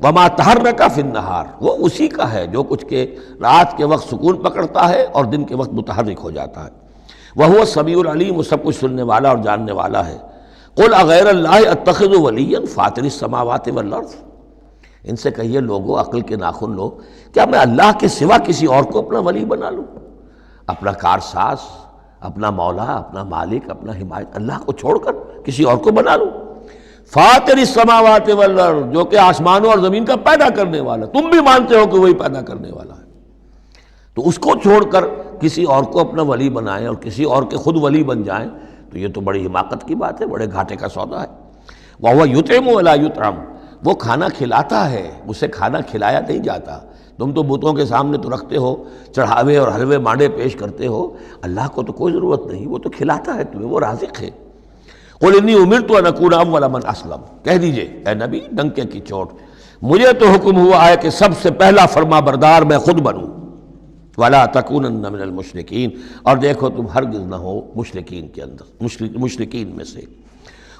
وَمَا تَحَرَّكَ فِي النَّهَارِ، وہ اسی کا ہے جو کچھ کہ رات کے وقت سکون پکڑتا ہے اور دن کے وقت متحرک ہو جاتا ہے۔ وَهُوَ السَّمِيعُ الْعَلِيمُ، وہ سب کچھ سننے والا اور جاننے والا ہے۔ قُلْ أَغَيْرَ اللَّهِ أَتَّخِذُ وَلِيًّا فَاطِرِ السَّمَاوَاتِ وَالْأَرْضِ، ان سے کہیے لوگو، عقل کے ناخن لو، کیا میں اللہ کے سوا کسی اور کو اپنا ولی بنا لوں؟ اپنا کارساز، اپنا مولا، اپنا مالک، اپنا حمایت اللہ کو چھوڑ کر کسی اور کو بنا لو۔ فاطر السماوات والارض، جو کہ آسمانوں اور زمین کا پیدا کرنے والا، تم بھی مانتے ہو کہ وہی پیدا کرنے والا ہے، تو اس کو چھوڑ کر کسی اور کو اپنا ولی بنائیں اور کسی اور کے خود ولی بن جائیں، تو یہ تو بڑی حماقت کی بات ہے، بڑے گھاٹے کا سودا ہے۔ وَهُوَ يُطْعِمُ وَلَا يُطْعَمُ، وہ کھانا کھلاتا ہے، اسے کھانا کھلایا نہیں جاتا۔ تم تو بتوں کے سامنے تو رکھتے ہو، چڑھاوے اور حلوے مانڈے پیش کرتے ہو، اللہ کو تو کوئی ضرورت نہیں، وہ تو کھلاتا ہے تمہیں، وہ رازق ہے۔ قُلْ إِنِّي أُمِرْتُ أَنْ أَكُونَ أَوَّلَ مَنْ أَسْلَمَ، کہہ دیجئے اے نبی ڈنکے کی چوٹ، مجھے تو حکم ہوا ہے کہ سب سے پہلا فرما بردار میں خود بنوں۔ وَلَا تَكُونَنَّ مِنَ الْمُشْرِكِينَ، اور دیکھو تم ہرگز نہ ہو مشرکین کے اندر، مشرکین میں سے۔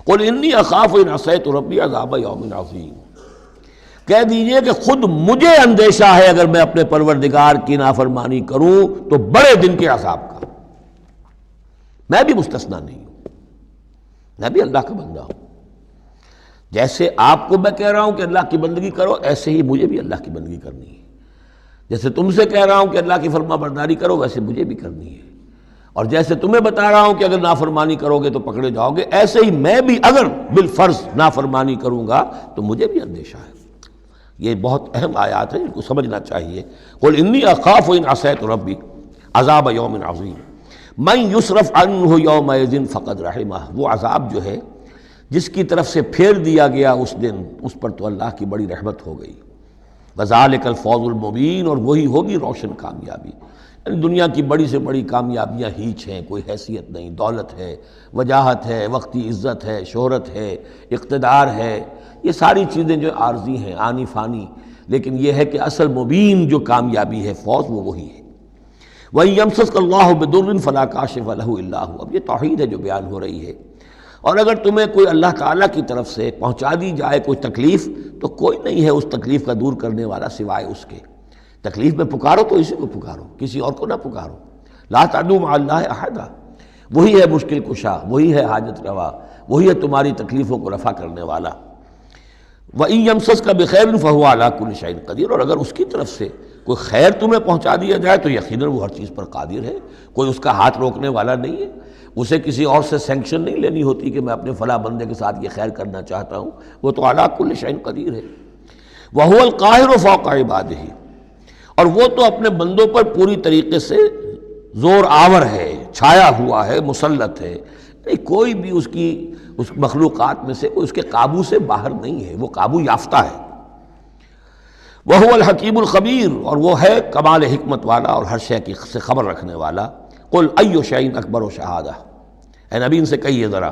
قُلْ إِنِّي أَخَافُ إِنْ عَصَيْتُ رَبِّي عَذَابَ يَوْمٍ عَظِيمٍ، کہہ دیجئے کہ خود مجھے اندیشہ ہے اگر میں اپنے پروردگار کی نافرمانی کروں تو بڑے دن کے عذاب کا۔ میں بھی مستثنیٰ نہیں ہوں، میں بھی اللہ کا بندہ ہوں۔ جیسے آپ کو میں کہہ رہا ہوں کہ اللہ کی بندگی کرو، ایسے ہی مجھے بھی اللہ کی بندگی کرنی ہے۔ جیسے تم سے کہہ رہا ہوں کہ اللہ کی فرما برداری کرو، ویسے مجھے بھی کرنی ہے۔ اور جیسے تمہیں بتا رہا ہوں کہ اگر نافرمانی کرو گے تو پکڑے جاؤ گے، ایسے ہی میں بھی اگر بالفرض نافرمانی کروں گا تو مجھے بھی اندیشہ ہے۔ یہ بہت اہم آیات ہیں، ان کو سمجھنا چاہیے۔ قُلْ إِنِّي أَخَافُ إِنْ عَصَيْتُ رَبِّي عَذَابَ يَوْمٍ عَظِيمٍ مَنْ يُصْرَفْ عَنْهُ يَوْمَئِذٍ فَقَدْ رَحِمَهُ، وہ عذاب جو ہے جس کی طرف سے پھیر دیا گیا اس دن، اس پر تو اللہ کی بڑی رحمت ہو گئی۔ وَذَلِكَ الْفَوْزُ الْمُبِينُ، اور وہی ہوگی روشن کامیابی۔ یعنی دنیا کی بڑی سے بڑی کامیابیاں ہیچ ہیں، کوئی حیثیت نہیں، دولت ہے، وجاہت ہے، وقتی عزت ہے، شہرت ہے، اقتدار ہے، یہ ساری چیزیں جو عارضی ہیں، آنی فانی، لیکن یہ ہے کہ اصل مبین جو کامیابی ہے، فوز، وہ وہی ہے۔ وَإِن يَمْسَسْكَ اللَّهُ بِضُرٍّ فَلَا كَاشِفَ لَهُ إِلَّا هُوَ، اب یہ توحید ہے جو بیان ہو رہی ہے۔ اور اگر تمہیں کوئی اللہ تعالیٰ کی طرف سے پہنچا دی جائے کوئی تکلیف، تو کوئی نہیں ہے اس تکلیف کا دور کرنے والا سوائے اس کے۔ تکلیف میں پکارو تو اسی کو پکارو، کسی اور کو نہ پکارو۔ لا تدعوا مع اللہ احدا، وہی ہے مشکل کشا، وہی ہے حاجت روا، وہی ہے تمہاری تکلیفوں کو رفع کرنے والا۔ وَإِن يَمْسَسْكَ بِخَيْرٍ فَهُوَ عَلَىٰ كُلِّ شَيْءٍ قَدِيرٌ، اور اگر اس کی طرف سے کوئی خیر تمہیں پہنچا دیا جائے تو یقیناً وہ ہر چیز پر قادر ہے، کوئی اس کا ہاتھ روکنے والا نہیں ہے۔ اسے کسی اور سے سینکشن نہیں لینی ہوتی کہ میں اپنے فلاں بندے کے ساتھ یہ خیر کرنا چاہتا ہوں، وہ تو عَلَىٰ كُلِّ شَيْءٍ قدیر ہے۔ وَهُوَ الْقَاهِرُ فَوْقَ عِبَادِهِ، اور وہ تو اپنے بندوں پر پوری طریقے سے زور آور ہے، چھایا ہوا ہے، مسلط ہے، کوئی بھی اس مخلوقات میں سے کوئی اس کے قابو سے باہر نہیں ہے، وہ قابو یافتہ ہے۔ وَهُوَ الْحَكِيمُ الْخَبِيرُ، اور وہ ہے کمال حکمت والا اور ہر شے سے خبر رکھنے والا۔ قُلْ أَيُّ شَيْءٍ أَكْبَرُ شَهَادَةً، اے نبی ان سے کہیے ذرا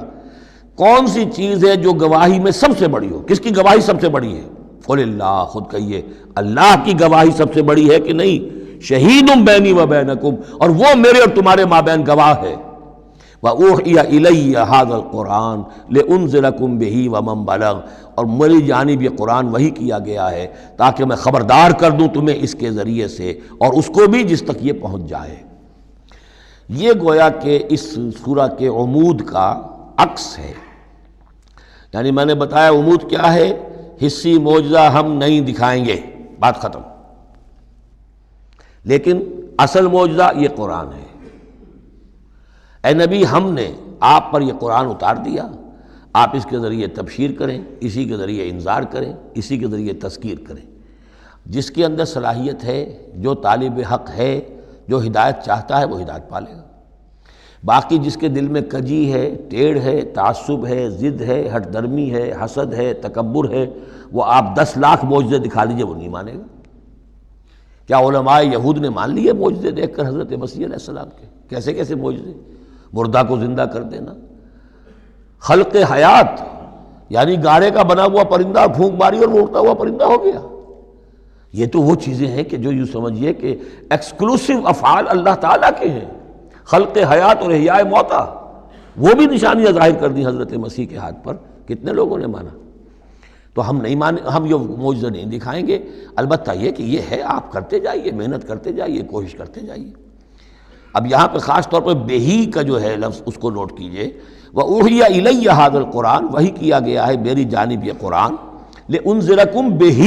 کون سی چیز ہے جو گواہی میں سب سے بڑی ہو؟ کس کی گواہی سب سے بڑی ہے؟ قُلِ اللَّهُ، خود کہیے اللہ کی گواہی سب سے بڑی ہے کہ نہیں؟ شَهِيدٌ بَيْنِي وَبَيْنَكُمْ، اور وہ میرے اور تمہارے مابین گواہ ہے۔ وَأُوحِيَ إِلَيَّ هَذَا الْقُرْآنُ لِأُنذِرَكُم بِهِ وَمَن بَلَغَ، اور میری جانب یہ قرآن وحی کیا گیا ہے تاکہ میں خبردار کر دوں تمہیں اس کے ذریعے سے، اور اس کو بھی جس تک یہ پہنچ جائے۔ یہ گویا کہ اس سورہ کے عمود کا عکس ہے۔ یعنی میں نے بتایا عمود کیا ہے، حصی معجزہ ہم نہیں دکھائیں گے، بات ختم، لیکن اصل معجزہ یہ قرآن ہے۔ اے نبی ہم نے آپ پر یہ قرآن اتار دیا، آپ اس کے ذریعے تبشیر کریں، اسی کے ذریعے انذار کریں، اسی کے ذریعے تذکیر کریں۔ جس کے اندر صلاحیت ہے، جو طالب حق ہے، جو ہدایت چاہتا ہے، وہ ہدایت پالے گا۔ باقی جس کے دل میں کجی ہے، ٹیڑھ ہے، تعصب ہے، ضد ہے، ہٹ درمی ہے، حسد ہے، تکبر ہے، وہ آپ 10 لاکھ معجزے دکھا دیجئے وہ نہیں مانے گا۔ کیا علماء یہود نے مان لیے معجزے دیکھ کر حضرت مسیح علیہ السلام کے؟ کیسے کیسے معجزے، مردہ کو زندہ کر دینا، خلق حیات، یعنی گاڑے کا بنا ہوا پرندہ پھونک ماری اور وہ اڑتا ہوا پرندہ ہو گیا۔ یہ تو وہ چیزیں ہیں کہ جو یوں سمجھیے کہ ایکسکلوسیو افعال اللہ تعالیٰ کے ہیں، خلق حیات اور احیاء موتا، وہ بھی نشانیاں ظاہر کر دی حضرت مسیح کے ہاتھ پر، کتنے لوگوں نے مانا؟ تو ہم نہیں مانے، ہم یہ معجزہ نہیں دکھائیں گے، البتہ یہ کہ یہ ہے، آپ کرتے جائیے، محنت کرتے جائیے، کوشش کرتے جائیے۔ اب یہاں پہ خاص طور پہ بہی کا جو ہے لفظ اس کو نوٹ کیجئے، وَأُوحِيَ إِلَيَّ هَذَا الْقُرْآنُ، وحی کیا گیا ہے میری جانب یہ قرآن، لِأُنذِرَكُم بِهِ،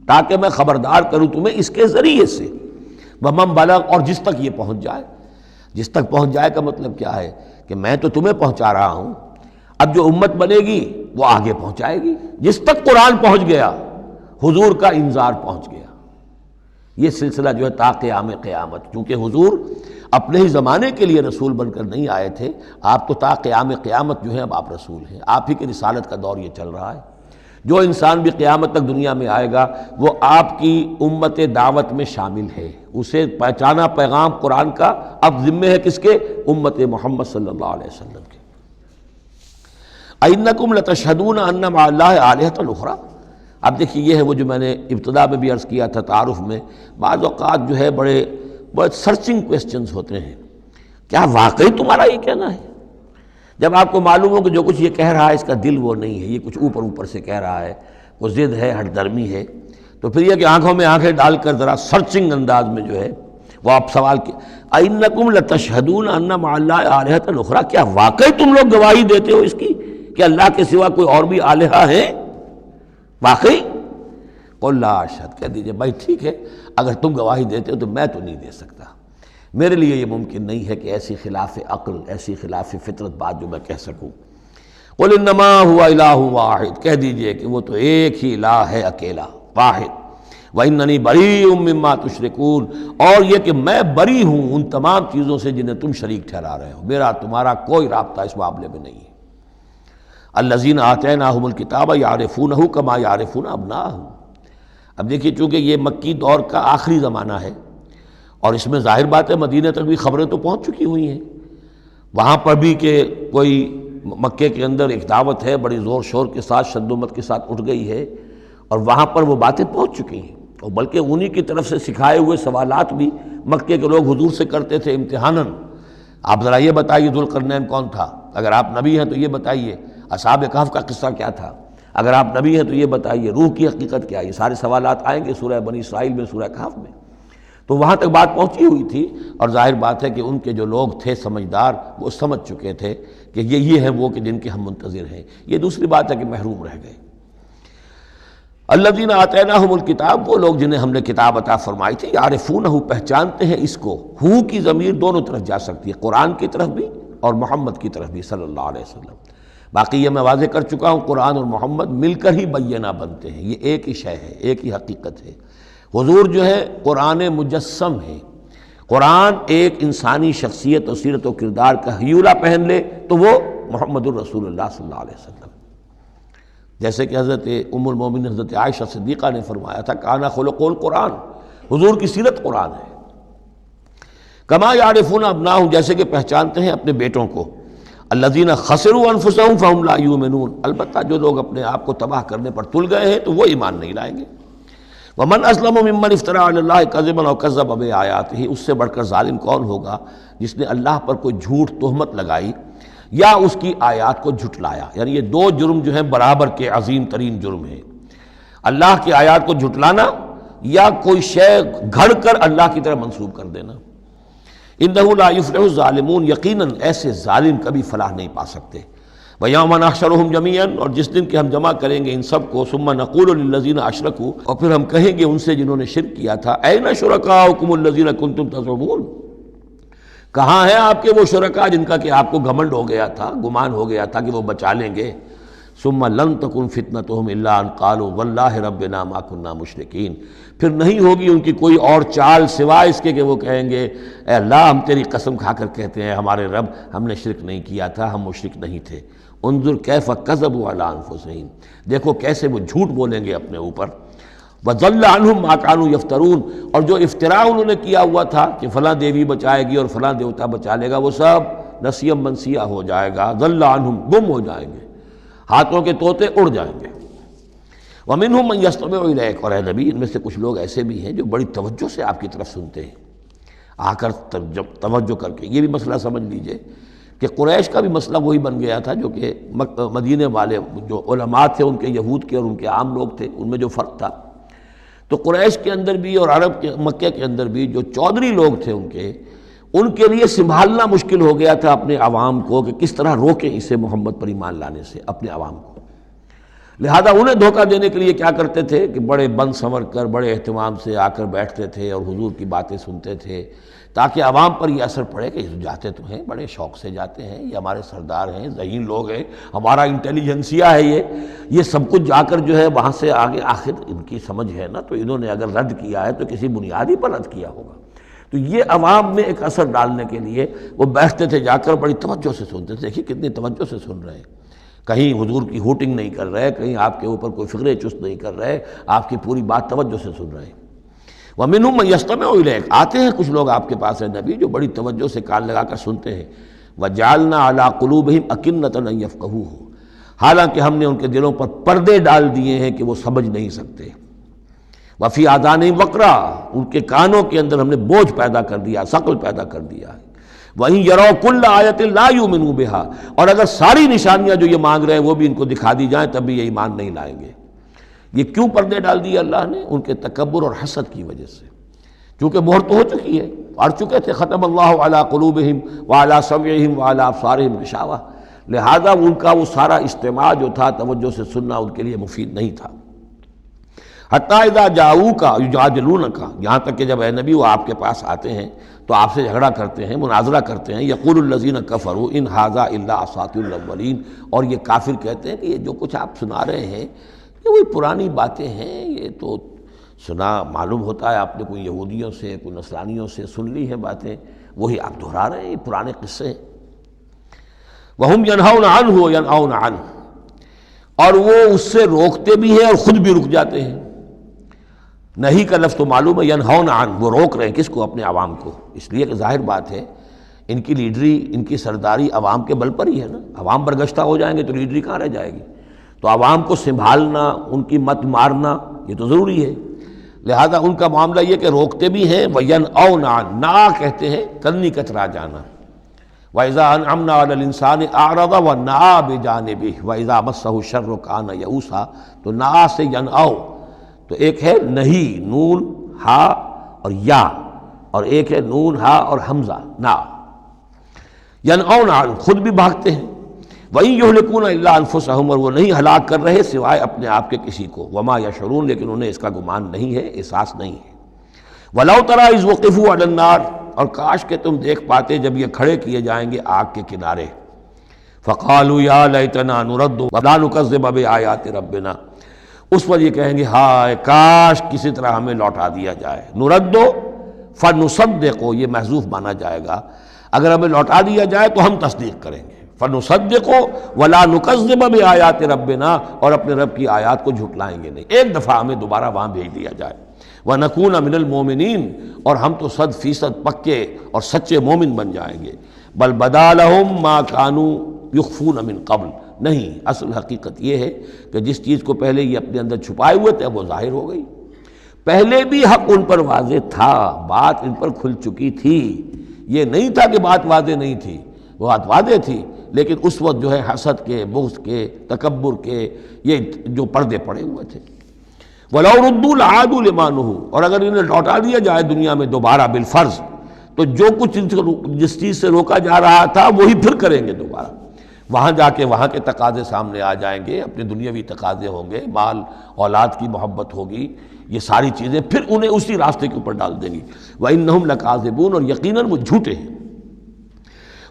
تاکہ میں خبردار کروں تمہیں اس کے ذریعے سے، ومن بلغ، اور جس تک یہ پہنچ جائے. جس تک پہنچ جائے کا مطلب کیا ہے کہ میں تو تمہیں پہنچا رہا ہوں، اب جو امت بنے گی وہ آگے پہنچائے گی. جس تک قرآن پہنچ گیا حضور کا انذار پہنچ گیا. یہ سلسلہ جو ہے تا قیام قیامت، کیونکہ حضور اپنے ہی زمانے کے لیے رسول بن کر نہیں آئے تھے، آپ تو تا قیام قیامت جو ہے اب آپ رسول ہیں. آپ ہی کی رسالت کا دور یہ چل رہا ہے. جو انسان بھی قیامت تک دنیا میں آئے گا وہ آپ کی امت دعوت میں شامل ہے. اسے پہچانا پیغام قرآن کا اب ذمہ ہے کس کے؟ امت محمد صلی اللہ علیہ وسلم کے. اَإِنَّكُمْ لَتَشْهَدُونَ أَنَّ مَعَ اللَّهِ آلِهَةً أُخْرَىٰ. اب دیکھیے یہ ہے وہ جو میں نے ابتدا میں بھی عرض کیا تھا تعارف میں، بعض اوقات جو ہے بڑے سرچنگ کویسچنز ہوتے ہیں. کیا واقعی تمہارا یہ کہنا ہے؟ جب آپ کو معلوم ہو کہ جو کچھ یہ کہہ رہا ہے اس کا دل وہ نہیں ہے، یہ کچھ اوپر اوپر سے کہہ رہا ہے، وہ ضد ہے، ہٹ درمی ہے، تو پھر یہ کہ آنکھوں میں آنکھیں ڈال کر ذرا سرچنگ انداز میں جو ہے وہ آپ سوال کے اَإِنَّكُمْ لَتَشْهَدُونَ أَنَّ مَعَ اللَّهِ آلِهَةً أُخْرَىٰ. کیا واقعی تم لوگ گواہی دیتے ہو اس کی کہ اللہ کے سوا کوئی اور بھی الہہ ہے؟ واقعی؟ قُل لَا أَشْهَدُ، کہہ دیجئے بھائی ٹھیک ہے، اگر تم گواہی دیتے ہو تو میں تو نہیں دے سکتا. میرے لیے یہ ممکن نہیں ہے کہ ایسی خلاف عقل، ایسی خلاف فطرت بات جو میں کہہ سکوں. قُلْ إِنَّمَا هُوَ إِلَٰهٌ وَاحِدٌ، کہہ دیجئے کہ وہ تو ایک ہی الہ ہے، اکیلا، واحد. وَإِنَّنِي بَرِيءٌ مِّمَّا تُشْرِكُونَ، اور یہ کہ میں بری ہوں ان تمام چیزوں سے جنہیں تم شریک ٹھہرا رہے ہو. میرا تمہارا کوئی رابطہ اس معاملے میں نہیں ہے. الَّذِينَ آتَيْنَاهُمُ الْكِتَابَ يَعْرِفُونَهُ كَمَا يَعْرِفُونَ أَبْنَاءَهُمْ. اب دیکھیے چونکہ یہ مکی دور کا آخری زمانہ ہے اور اس میں ظاہر بات ہے مدینہ تک بھی خبریں تو پہنچ چکی ہوئی ہیں. وہاں پر بھی کہ کوئی مکے کے اندر ایک دعوت ہے بڑی زور شور کے ساتھ، شد و مت کے ساتھ اٹھ گئی ہے، اور وہاں پر وہ باتیں پہنچ چکی ہیں. اور بلکہ انہی کی طرف سے سکھائے ہوئے سوالات بھی مکے کے لوگ حضور سے کرتے تھے امتحاناً. آپ ذرا یہ بتائیے ذوالقرنین کون تھا؟ اگر آپ نبی ہیں تو یہ بتائیے. اصحاب کہف کا قصہ کیا تھا؟ اگر آپ نبی ہیں تو یہ بتائیے. روح کی حقیقت کیا ہے؟ یہ سارے سوالات آئیں گے سورہ بنی اسرائیل میں، سورہ کہف میں. تو وہاں تک بات پہنچی ہوئی تھی، اور ظاہر بات ہے کہ ان کے جو لوگ تھے سمجھدار وہ سمجھ چکے تھے کہ یہ ہیں وہ کہ جن کے ہم منتظر ہیں. یہ دوسری بات ہے کہ محروم رہ گئے. الذین آتیناہم الکتاب، وہ لوگ جنہیں ہم نے کتاب عطا فرمائی تھی، یعرفونہ، پہچانتے ہیں اس کو. ہو کی ضمیر دونوں طرف جا سکتی ہے، قرآن کی طرف بھی اور محمد کی طرف بھی صلی اللہ علیہ وسلم. باقی یہ میں واضح کر چکا ہوں قرآن اور محمد مل کر ہی بینہ بنتے ہیں، یہ ایک ہی شے ہے، ایک ہی حقیقت ہے. حضور جو ہے قرآن مجسم ہے. قرآن ایک انسانی شخصیت اور سیرت و کردار کا ہیولہ پہن لے تو وہ محمد الرسول اللہ صلی اللہ علیہ وسلم. جیسے کہ حضرت ام المومنین حضرت عائشہ صدیقہ نے فرمایا تھا کانا خلق القرآن، حضور کی سیرت قرآن ہے. کما یعرفون ابناہم، جیسے کہ پہچانتے ہیں اپنے بیٹوں کو. الذین خسروا انفسہم فہم لا یؤمنون، البتہ جو لوگ اپنے آپ کو تباہ کرنے پر تل گئے ہیں تو وہ ایمان نہیں لائیں گے. ومن اسلم ممن افترى علی اللہ کذبا او کذب بآیاتہ، اس سے بڑھ کر ظالم کون ہوگا جس نے اللہ پر کوئی جھوٹ تہمت لگائی یا اس کی آیات کو جھٹلایا. یعنی یہ دو جرم جو ہیں برابر کے عظیم ترین جرم ہیں، اللہ کی آیات کو جھٹلانا یا کوئی شے گھڑ کر اللہ کی طرف منسوب کر دینا. انہ لا یفلح الظالمون، یقیناً ایسے ظالم کبھی فلاح نہیں پا سکتے. وَيَوْمَ نَحْشُرُهُمْ جَمِيعًا، اور جس دن کہ ہم جمع کریں گے ان سب کو. ثُمَّ نَقُولُ لِلَّذِينَ أَشْرَكُوا، اور پھر ہم کہیں گے ان سے جنہوں نے شرک کیا تھا، أَيْنَ شُرَكَاؤُكُمُ الَّذِينَ كُنتُمْ تَزْعُمُونَ، کہاں ہیں آپ کے وہ شرکاء جن کا کہ آپ کو گھمنڈ ہو گیا تھا، گمان ہو گیا تھا کہ وہ بچا لیں گے. ثُمَّ لَن تَكُنْ فِتْنَتُهُمْ إِلَّا أَن قَالُوا وَاللَّهِ رَبِّنَا مَا كُنَّا مُشْرِكِينَ، پھر نہیں ہوگی ان کی کوئی اور چال سوائے اس کے کہ وہ کہیں گے اے اللہ ہم تیری قسم کھا کر کہتے ہیں ہمارے رب ہم نے شرک نہیں کیا تھا، ہم مشرک نہیں تھے. انظر کیف کذبوا علی انفسہم، دیکھو کیسے وہ جھوٹ بولیں گے اپنے اوپر. وضل عنہم ما کانوا یفترون، اور جو افتراء انہوں نے کیا ہوا تھا کہ فلاں دیوی بچائے گی اور فلاں دیوتا بچا لے گا، وہ سب نسیم منسیہ ہو جائے گا. ضل عنہم، گم ہو جائیں گے، ہاتھوں کے طوطے اڑ جائیں گے. ومنہم من یستمع الیک، اور اے نبی ان میں سے کچھ لوگ ایسے بھی ہیں جو بڑی توجہ سے آپ کی طرف سنتے ہیں، آ کر توجہ کر کے. یہ بھی مسئلہ سمجھ لیجئے کہ قریش کا بھی مسئلہ وہی بن گیا تھا جو کہ مدینے والے جو علماء تھے ان کے یہود کے اور ان کے عام لوگ تھے ان میں جو فرق تھا. تو قریش کے اندر بھی اور عرب کے مکہ کے اندر بھی جو چودھری لوگ تھے ان کے لیے سنبھالنا مشکل ہو گیا تھا اپنے عوام کو کہ کس طرح روکیں اسے محمد پر ایمان لانے سے اپنے عوام کو. لہذا انہیں دھوکہ دینے کے لیے کیا کرتے تھے کہ بڑے بند سنور کر بڑے اہتمام سے آ کر بیٹھتے تھے اور حضور کی باتیں سنتے تھے، تاکہ عوام پر یہ اثر پڑے کہ یہ جاتے تو ہیں، بڑے شوق سے جاتے ہیں، یہ ہمارے سردار ہیں، ذہین لوگ ہیں، ہمارا انٹیلیجنسیا ہے، یہ سب کچھ جا کر جو ہے وہاں سے آگے، آخر ان کی سمجھ ہے نا، تو انہوں نے اگر رد کیا ہے تو کسی بنیادی پر رد کیا ہوگا۔ تو یہ عوام میں ایک اثر ڈالنے کے لیے وہ بیٹھتے تھے، جا کر بڑی توجہ سے سنتے تھے۔ دیکھیے کتنی توجہ سے سن رہے ہیں، کہیں حضور کی ہوٹنگ نہیں کر رہے، کہیں آپ کے اوپر کوئی فکرے چست نہیں کر رہے، آپ کی پوری بات توجہ سے سن رہے ہیں۔ وَمِنْهُمْ مَن يَسْتَمِعُ إِلَيْكَ، آتے ہیں کچھ لوگ آپ کے پاس ہیں نبی جو بڑی توجہ سے کان لگا کر سنتے ہیں۔ وَجَعَلْنَا عَلَىٰ قُلُوبِهِمْ أَكِنَّةً أَن يَفْقَهُوهُ، حالانکہ ہم نے ان کے دلوں پر پردے ڈال دیے ہیں کہ وہ سمجھ نہیں سکتے۔ وَفِي آذَانِهِمْ وَقْرًا، ان کے کانوں کے اندر ہم نے بوجھ پیدا کر دیا، ثقل پیدا کر دیا ہے۔ وَإِن يَرَوْا كُلَّ آيَةٍ لَا يُؤْمِنُوا بِهَا، اور اگر ساری نشانیاں جو یہ مانگ رہے ہیں وہ بھی ان کو دکھا دی جائیں تب بھی یہ ایمان نہیں لائیں گے۔ یہ کیوں پردے ڈال دیے اللہ نے؟ ان کے تکبر اور حسد کی وجہ سے، چونکہ مہر تو ہو چکی ہے، پڑھ چکے تھے ختم اللہ علی قلوبہم وعلی سمعہم وعلی ابصارہم غشاوہ، لہذا ان کا وہ سارا استماع جو تھا، توجہ سے سننا ان کے لیے مفید نہیں تھا۔ حتیٰ اذا جاؤوک یجادلونک، یہاں تک کہ جب اے نبی وہ آپ کے پاس آتے ہیں تو آپ سے جھگڑا کرتے ہیں، مناظرہ کرتے ہیں۔ یقول الذین کفروا ان ھذا الا اساطیر الاولین، اور یہ کافر کہتے ہیں کہ یہ جو کچھ آپ سنا رہے ہیں یہ وہی پرانی باتیں ہیں، یہ تو سنا معلوم ہوتا ہے آپ نے کوئی یہودیوں سے کوئی نصرانیوں سے سن لی ہیں باتیں، وہی آپ دہرا رہے ہیں، یہ پرانے قصے ہیں۔ وَهُمْ يَنْهَوْنَ عَنْهُ وَيَنْأَوْنَ عَنْهُ، اور وہ اس سے روکتے بھی ہیں اور خود بھی رک جاتے ہیں۔ نہیں کا لفظ تو معلوم ہے، ینہون عن، وہ روک رہے ہیں کس کو؟ اپنے عوام کو، اس لیے کہ ظاہر بات ہے ان کی لیڈری، ان کی سرداری عوام کے بل پر ہی ہے نا، عوام برگشتہ ہو جائیں گے تو لیڈری کہاں رہ جائے گی؟ تو عوام کو سنبھالنا، ان کی مت مارنا یہ تو ضروری ہے، لہذا ان کا معاملہ یہ کہ روکتے بھی ہیں۔ وَيَنْأَوْنَ عَنْ، نا کہتے ہیں کنی کترا جانا۔ وَإِذَا أَنْعَمْنَا عَلَى الْإِنسَانِ أَعْرَضَ وَنَأَىٰ بِجَانِبِهِ وَإِذَا مَسَّهُ الشَّرُّ كَانَ يَئُوسًا، تو نا سے ینأو، تو ایک ہے نہیں، نون ہا اور یا، اور ایک ہے نون ہا اور حمزہ نا۔ ینأون عن، خود بھی بھاگتے ہیں۔ وَإِن يُهْلِكُونَ إِلَّا أَنفُسَهُمْ، اور وہ نہیں ہلاک کر رہے سوائے اپنے آپ کے کسی کو۔ وَمَا يَشْعُرُونَ، لیکن انہیں اس کا گمان نہیں ہے، احساس نہیں ہے۔ وَلَوْ تَرَىٰ إِذْ وُقِفُوا عَلَى النَّارِ، اور کاش کہ تم دیکھ پاتے جب یہ کھڑے کیے جائیں گے آگ کے کنارے۔ فَقَالُوا يَا لَيْتَنَا نُرَدُّ وَلَا نُكَذِّبَ بِآيَاتِ رَبِّنَا، اس پر یہ کہیں گے ہائے کاش کسی طرح ہمیں لوٹا دیا جائے۔ نُرَدُّ فَنُصَدِّقُ، یہ محذوف مانا جائے گا، اگر ہمیں لوٹا دیا جائے تو ہم تصدیق کریں گے۔ فَنُصَدِّقُ وَلَا نُكَذِّبَ بِآيَاتِ رَبِّنَا، اور اپنے رب کی آیات کو جھٹلائیں گے نہیں، ایک دفعہ ہمیں دوبارہ وہاں بھیج دیا جائے۔ وَنَكُونَ مِنَ الْمُؤْمِنِينَ، اور ہم تو 100% پکے اور سچے مومن بن جائیں گے۔ بل بدا لہم ما کانوا یخفون من قبل، نہیں، اصل حقیقت یہ ہے کہ جس چیز کو پہلے یہ اپنے اندر چھپائے ہوئے تھے اب وہ ظاہر ہو گئی۔ پہلے بھی حق ان پر واضح تھا، بات ان پر کھل چکی تھی، یہ نہیں تھا کہ بات واضح نہیں تھی، وہ بات واضح تھی، لیکن اس وقت جو ہے حسد کے، بغض کے، تکبر کے یہ جو پردے پڑے ہوئے تھے۔ وَلَوْ رُدُّوا لَعَادُوا لِمَا نُهُوا، اور اگر انہیں لوٹا دیا جائے دنیا میں دوبارہ بالفرض، تو جو کچھ جس چیز سے روکا جا رہا تھا وہی پھر کریں گے دوبارہ، وہاں جا کے وہاں کے تقاضے سامنے آ جائیں گے، اپنے دنیاوی تقاضے ہوں گے، مال اولاد کی محبت ہوگی، یہ ساری چیزیں پھر انہیں اسی راستے کے اوپر ڈال دیں گی۔ وَإِنَّهُمْ لَكَاذِبُونَ، اور یقیناً وہ جھوٹے ہیں۔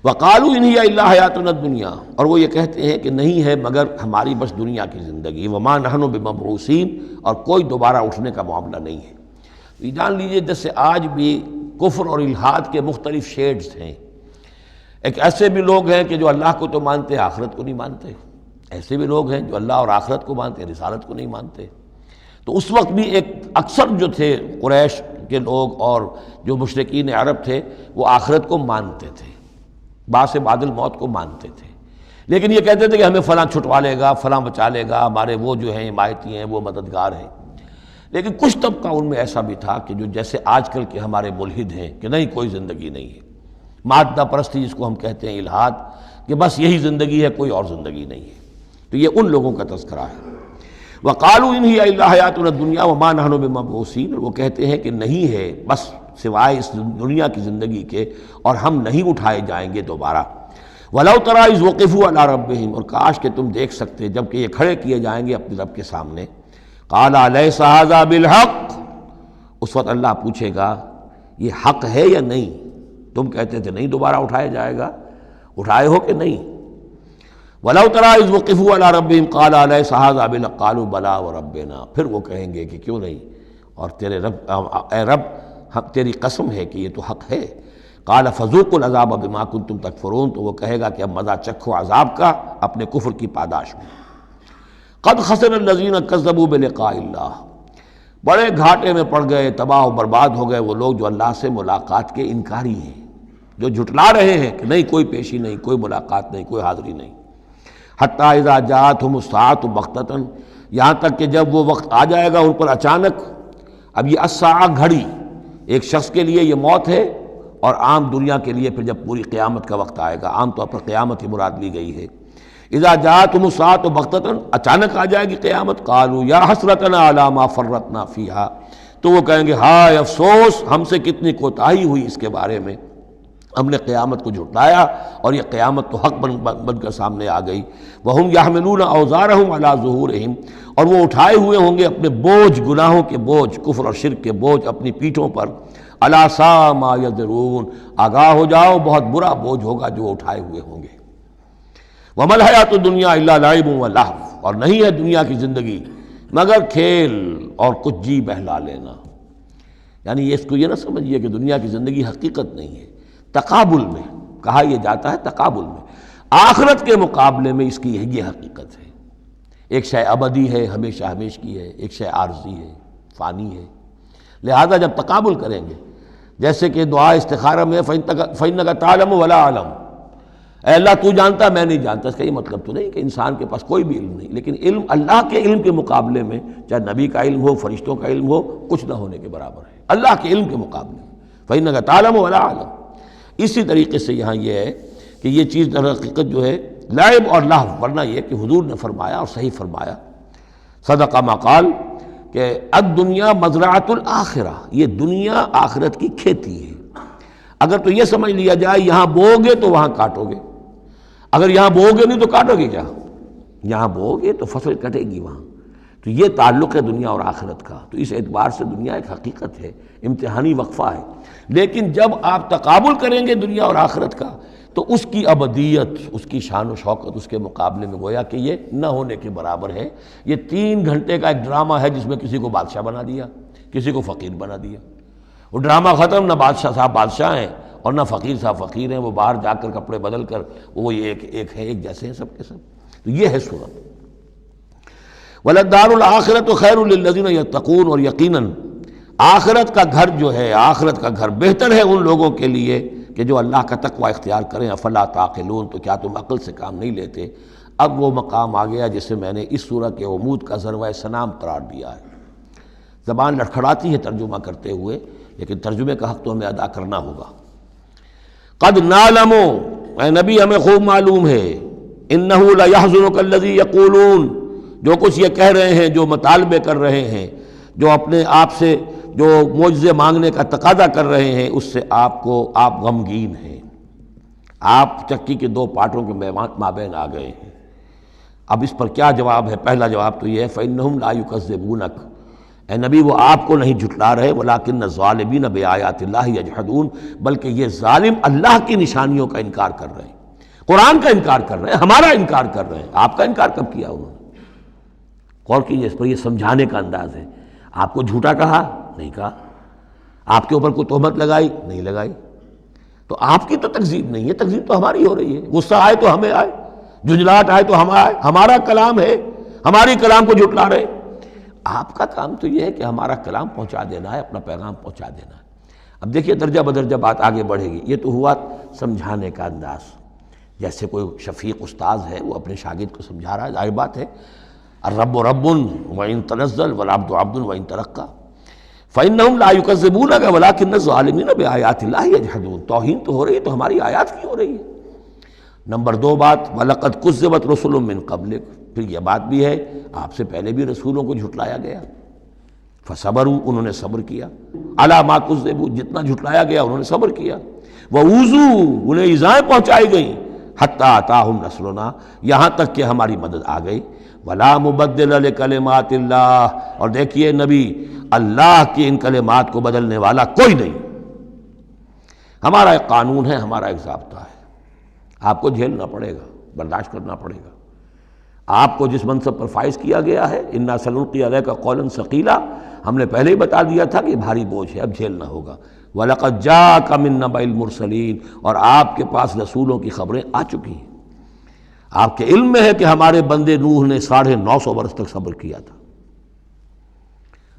وَقَالُوا إِنْ هِيَ إِلَّا حَيَاتُنَا الدُّنْيا، اور وہ یہ کہتے ہیں کہ نہیں ہے مگر ہماری بس دنیا کی زندگی۔ وَمَا نَحْنُ بِمَبْعُوثِينَ، اور کوئی دوبارہ اٹھنے کا معاملہ نہیں ہے۔ یہ جان لیجئے جیسے آج بھی کفر اور الحاد کے مختلف شیڈز ہیں، ایک ایسے بھی لوگ ہیں کہ جو اللہ کو تو مانتے آخرت کو نہیں مانتے، ایسے بھی لوگ ہیں جو اللہ اور آخرت کو مانتے رسالت کو نہیں مانتے۔ تو اس وقت بھی ایک اکثر جو تھے قریش کے لوگ اور جو مشرکین عرب تھے وہ آخرت کو مانتے تھے، باعث بعد الموت کو مانتے تھے، لیکن یہ کہتے تھے کہ ہمیں فلاں چھٹوا لے گا، فلاں بچا لے گا، ہمارے وہ جو ہیں حمایتی ہیں، وہ مددگار ہیں۔ لیکن کچھ طبقہ ان میں ایسا بھی تھا کہ جو جیسے آج کل کے ہمارے ملحد ہیں کہ نہیں کوئی زندگی نہیں ہے، مادہ پرستی جس کو ہم کہتے ہیں، الحاد، کہ بس یہی زندگی ہے، کوئی اور زندگی نہیں ہے۔ تو یہ ان لوگوں کا تذکرہ ہے۔ وَقَالُوا إِنْ هِيَ إِلَّا حَيَاتُنَا الدُّنْيَا وَمَا نَحْنُ بِمَبْعُوثِينَ، وہ کہتے ہیں کہ نہیں ہے بس سوائے اس دنیا کی زندگی کے، اور ہم نہیں اٹھائے جائیں گے دوبارہ۔ وَلَوْ تَرَىٰ إِذْ وُقِفُوا عَلَىٰ رَبِّهِمْ، اور کاش کہ تم دیکھ سکتے جب کہ یہ کھڑے کیے جائیں گے اپنے رب کے سامنے. قَالَ أَلَيْسَ هَٰذَا بِالْحَقِّ، اس وقت اللہ پوچھے گا یہ حق ہے یا نہیں؟ تم کہتے تھے نہیں دوبارہ اٹھایا جائے گا، اٹھائے ہو کہ نہیں؟ وَلَوْ تَرَىٰ إِذْ وُقِفُوا عَلَىٰ رَبِّهِمْ قَالَ أَلَيْسَ هَٰذَا بِالْحَقِّ قَالُوا بَلَىٰ وَرَبِّنَا، پھر وہ کہیں گے کہ کیوں نہیں، اور تیرے رب، اے رب تیری قسم ہے کہ یہ تو حق ہے. قال فذوقوا العذاب بما کنتم تکفرون، تو وہ کہے گا کہ اب مزہ چکھو عذاب کا اپنے کفر کی پاداش میں. قد خسر الذین کذبوا بلقاء اللہ، بڑے گھاٹے میں پڑ گئے، تباہ و برباد ہو گئے وہ لوگ جو اللہ سے ملاقات کے انکاری ہیں، جو جھٹلا رہے ہیں کہ نہیں کوئی پیشی نہیں، کوئی ملاقات نہیں، کوئی حاضری نہیں. حتی اذا جاءتهم الساعۃ بغتۃ، یہاں تک کہ جب وہ وقت آ جائے گا ان پر اچانک. اب یہ الساعہ گھڑی ایک شخص کے لیے یہ موت ہے، اور عام دنیا کے لیے پھر جب پوری قیامت کا وقت آئے گا، عام طور پر قیامت ہی مراد لی گئی ہے. اذا جاءتهم الساعۃ بغتۃ، اچانک آ جائے گی قیامت. قالوا یا حسرتنا علی ما فرطنا فیہا، تو وہ کہیں گے ہائے افسوس ہم سے کتنی کوتاہی ہوئی اس کے بارے میں، ہم نے قیامت کو جھٹلایا اور یہ قیامت تو حق بن کر سامنے آ گئی. وہم یحملون اوزارہم علی ظہورہم، اور وہ اٹھائے ہوئے ہوں گے اپنے بوجھ، گناہوں کے بوجھ، کفر اور شرک کے بوجھ اپنی پیٹھوں پر. الا ساء ما یذرون، آگاہ ہو جاؤ بہت برا بوجھ ہوگا جو اٹھائے ہوئے ہوں گے. وما الحیات الدنیا الا لعب ولہو، اور نہیں ہے دنیا کی زندگی مگر کھیل اور کچھ جی بہلا لینا. یعنی اس کو یہ نہ سمجھیے کہ دنیا کی زندگی حقیقت نہیں ہے، تقابل میں کہا یہ جاتا ہے، تقابل میں آخرت کے مقابلے میں اس کی یہ حقیقت ہے. ایک شے ابدی ہے، ہمیشہ ہمیش کی ہے، ایک شے عارضی ہے، فانی ہے. لہذا جب تقابل کریں گے، جیسے کہ دعا استخارہ میں فَإِنَّكَ تَعْلَمُ وَلَا أَعْلَمُ، اے اللہ تو جانتا میں نہیں جانتا، اس کا یہ مطلب تو نہیں کہ انسان کے پاس کوئی بھی علم نہیں، لیکن علم اللہ کے علم کے مقابلے میں، چاہے نبی کا علم ہو، فرشتوں کا علم ہو، کچھ نہ ہونے کے برابر ہے اللہ کے علم کے مقابلے میں. فَإِنَّكَ تَعْلَمُ وَلَا أَعْلَمُ. اسی طریقے سے یہاں یہ ہے کہ یہ چیز در حقیقت جو ہے لعب اور لہو، ورنہ یہ کہ حضور نے فرمایا اور صحیح فرمایا، صدق ما قال، کہ الدنیا مزرعۃ الآخرہ، یہ دنیا آخرت کی کھیتی ہے. اگر تو یہ سمجھ لیا جائے یہاں بو گے تو وہاں کاٹو گے، اگر یہاں بو گے نہیں تو کاٹو گے کیا؟ یہاں بو گے تو فصل کٹے گی وہاں. تو یہ تعلق ہے دنیا اور آخرت کا. تو اس اعتبار سے دنیا ایک حقیقت ہے، امتحانی وقفہ ہے. لیکن جب آپ تقابل کریں گے دنیا اور آخرت کا تو اس کی ابدیت، اس کی شان و شوکت اس کے مقابلے میں گویا کہ یہ نہ ہونے کے برابر ہے. یہ 3 گھنٹے کا ایک ڈرامہ ہے جس میں کسی کو بادشاہ بنا دیا، کسی کو فقیر بنا دیا. وہ ڈرامہ ختم، نہ بادشاہ صاحب بادشاہ ہیں اور نہ فقیر صاحب فقیر ہیں، وہ باہر جا کر کپڑے بدل کر وہ ایک ہے، ایک جیسے ہیں سب کے سب. تو یہ ہے صورت. وَلَلدَّارُ الْآخِرَةُ خَيْرٌ لِّلَّذِينَ يَتَّقُونَ، اور یقیناً آخرت کا گھر جو ہے، آخرت کا گھر بہتر ہے ان لوگوں کے لیے کہ جو اللہ کا تقوی اختیار کریں. افلا تعقلون، تو کیا تم عقل سے کام نہیں لیتے؟ اب وہ مقام آ گیا جسے میں نے اس سورہ کے عمود کا ذروہ سنام قرار دیا ہے. زبان لڑکھڑاتی ہے ترجمہ کرتے ہوئے، لیکن ترجمے کا حق تو ہمیں ادا کرنا ہوگا. قد نعلم، اے نبی ہمیں خوب معلوم ہے، انہ لیحزنک الذی یقولون، جو کچھ یہ کہہ رہے ہیں، جو مطالبے کر رہے ہیں، جو اپنے آپ سے جو معجزے مانگنے کا تقاضا کر رہے ہیں، اس سے آپ غمگین ہیں. آپ چکی کے 2 پارٹوں کے مابین آ گئے ہیں. اب اس پر کیا جواب ہے؟ پہلا جواب تو یہ ہے فَإِنَّهُمْ لَا يُكَذِّبُونَكَ، اے نبی وہ آپ کو نہیں جھٹلا رہے، وَلَٰكِنَّ الظَّالِمِينَ بِآيَاتِ اللَّهِ يَجْحَدُونَ، بلکہ یہ ظالم اللہ کی نشانیوں کا انکار کر رہے ہیں، قرآن کا انکار کر رہے ہیں، ہمارا انکار کر رہے ہیں. آپ کا انکار کب کیا انہوں نے؟ غور کیجیے، اس پر یہ سمجھانے کا انداز ہے. آپ کو جھوٹا کہا؟ نہیں کہا. آپ کے اوپر کوئی تہمت لگائی؟ نہیں لگائی. تو آپ کی تو تکذیب نہیں ہے، تکذیب تو ہماری ہو رہی ہے. غصہ آئے تو ہمیں آئے، جھنجھلاہٹ آئے تو ہمیں آئے. ہمارا کلام ہے، ہماری کلام کو جھٹلا رہے. آپ کا کام تو یہ ہے کہ ہمارا کلام پہنچا دینا ہے، اپنا پیغام پہنچا دینا ہے. اب دیکھیے درجہ بدرجہ بات آگے بڑھے گی. یہ تو ہوا سمجھانے کا انداز، جیسے کوئی شفیق استاذ ہے وہ اپنے شاگرد کو سمجھا رہا ہے. ظاہر بات ہے الرب رب وإن تنزل والعبد عبد وإن ترقى فإنهم لا يكذبونك ولكن الظالمين بآيات الله يجحدون. توہین تو ہو رہی ہے، تو ہماری آیات کی ہو رہی ہے. نمبر 2 بات وَلَقَدْ كُذِّبَتْ رُسُلٌ مِّن قَبْلِكَ، پھر یہ بات بھی ہے آپ سے پہلے بھی رسولوں کو جھٹلایا گیا. فَصَبَرُوا، انہوں نے صبر کیا. عَلَىٰ مَا كُذِّبُوا، جتنا جھٹلایا گیا انہوں نے صبر کیا. وَأُوذُوا، انہیں ایذائیں پہنچائی گئیں. حتی اتاہم نصرنا، یہاں تک کہ ہماری مدد آ گئی۔ ولا مبدل لکلمات اللہ، اور دیکھیے نبی، اللہ کی ان کلمات کو بدلنے والا کوئی نہیں۔ ہمارا ایک قانون ہے، ہمارا ایک ضابطہ ہے، آپ کو جھیلنا پڑے گا، برداشت کرنا پڑے گا۔ آپ کو جس منصب پر فائز کیا گیا ہے، انا سنلقی علیک قولا ثقیلا، ہم نے پہلے ہی بتا دیا تھا کہ بھاری بوجھ ہے، اب جھیلنا ہوگا۔ وَلَقَدْ جَاءَكَ مِن نَّبَإِ الْمُرْسَلِينَ، اور آپ کے پاس رسولوں کی خبریں آ چکی ہیں۔ آپ کے علم میں ہے کہ ہمارے بندے نوح نے 950 برس تک صبر کیا تھا۔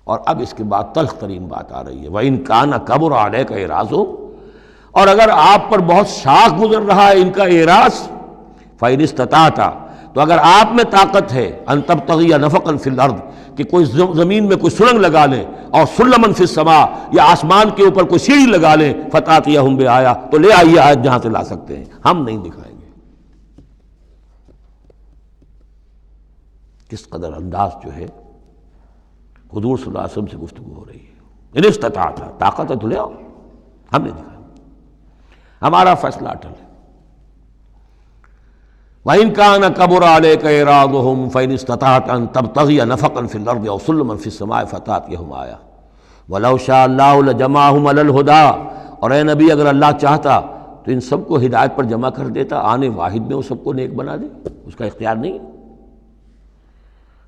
اور اب اس کے بعد تلخ ترین بات آ رہی ہے، وَإِن كَانَ كَبُرَ عَلَيْكَ إِعْرَاضُهُمْ، اور اگر آپ پر بہت شاق گزر رہا ہے ان کا اعراض، فَإِنِ اسْتَطَعْتَ، تو اگر آپ میں طاقت ہے، ان تبتغی نفقا فی الارض، کہ کوئی زمین میں کوئی سرنگ لگا لیں، اور سلما فی السماء، یا آسمان کے اوپر کوئی سیڑھی لگا لیں، فتاتیہم بآیہ، تو لے آئیے آیت جہاں سے لا سکتے ہیں، ہم نہیں دکھائیں گے۔ کس قدر انداز جو ہے حضور صلی اللہ علیہ وسلم سے گفتگو ہو رہی ہے۔ ان استطاعت، طاقت ہے تو لے آؤ، ہم نہیں دکھائیں گے، ہمارا فیصلہ اٹل ہے۔ وَإِن كَانَ كَبُرَ عَلَيْكَ إِعْرَاضُهُمْ فَإِنِ اسْتَطَعْتَ أَن تَبْتَغِيَ نَفَقًا فِي الْأَرْضِ أَوْ سُلَّمًا فِي السَّمَاءِ فَتَأْتِيَهُمْ آیَةٌ وَلَوْ شَاءَ اللَّهُ لَجَمَعَهُمْ عَلَى الْهُدَىٰ، اور اے نبی اگر اللہ چاہتا تو ان سب کو ہدایت پر جمع کر دیتا، آنے واحد میں وہ سب کو نیک بنا دے، اس کا اختیار نہیں ہے۔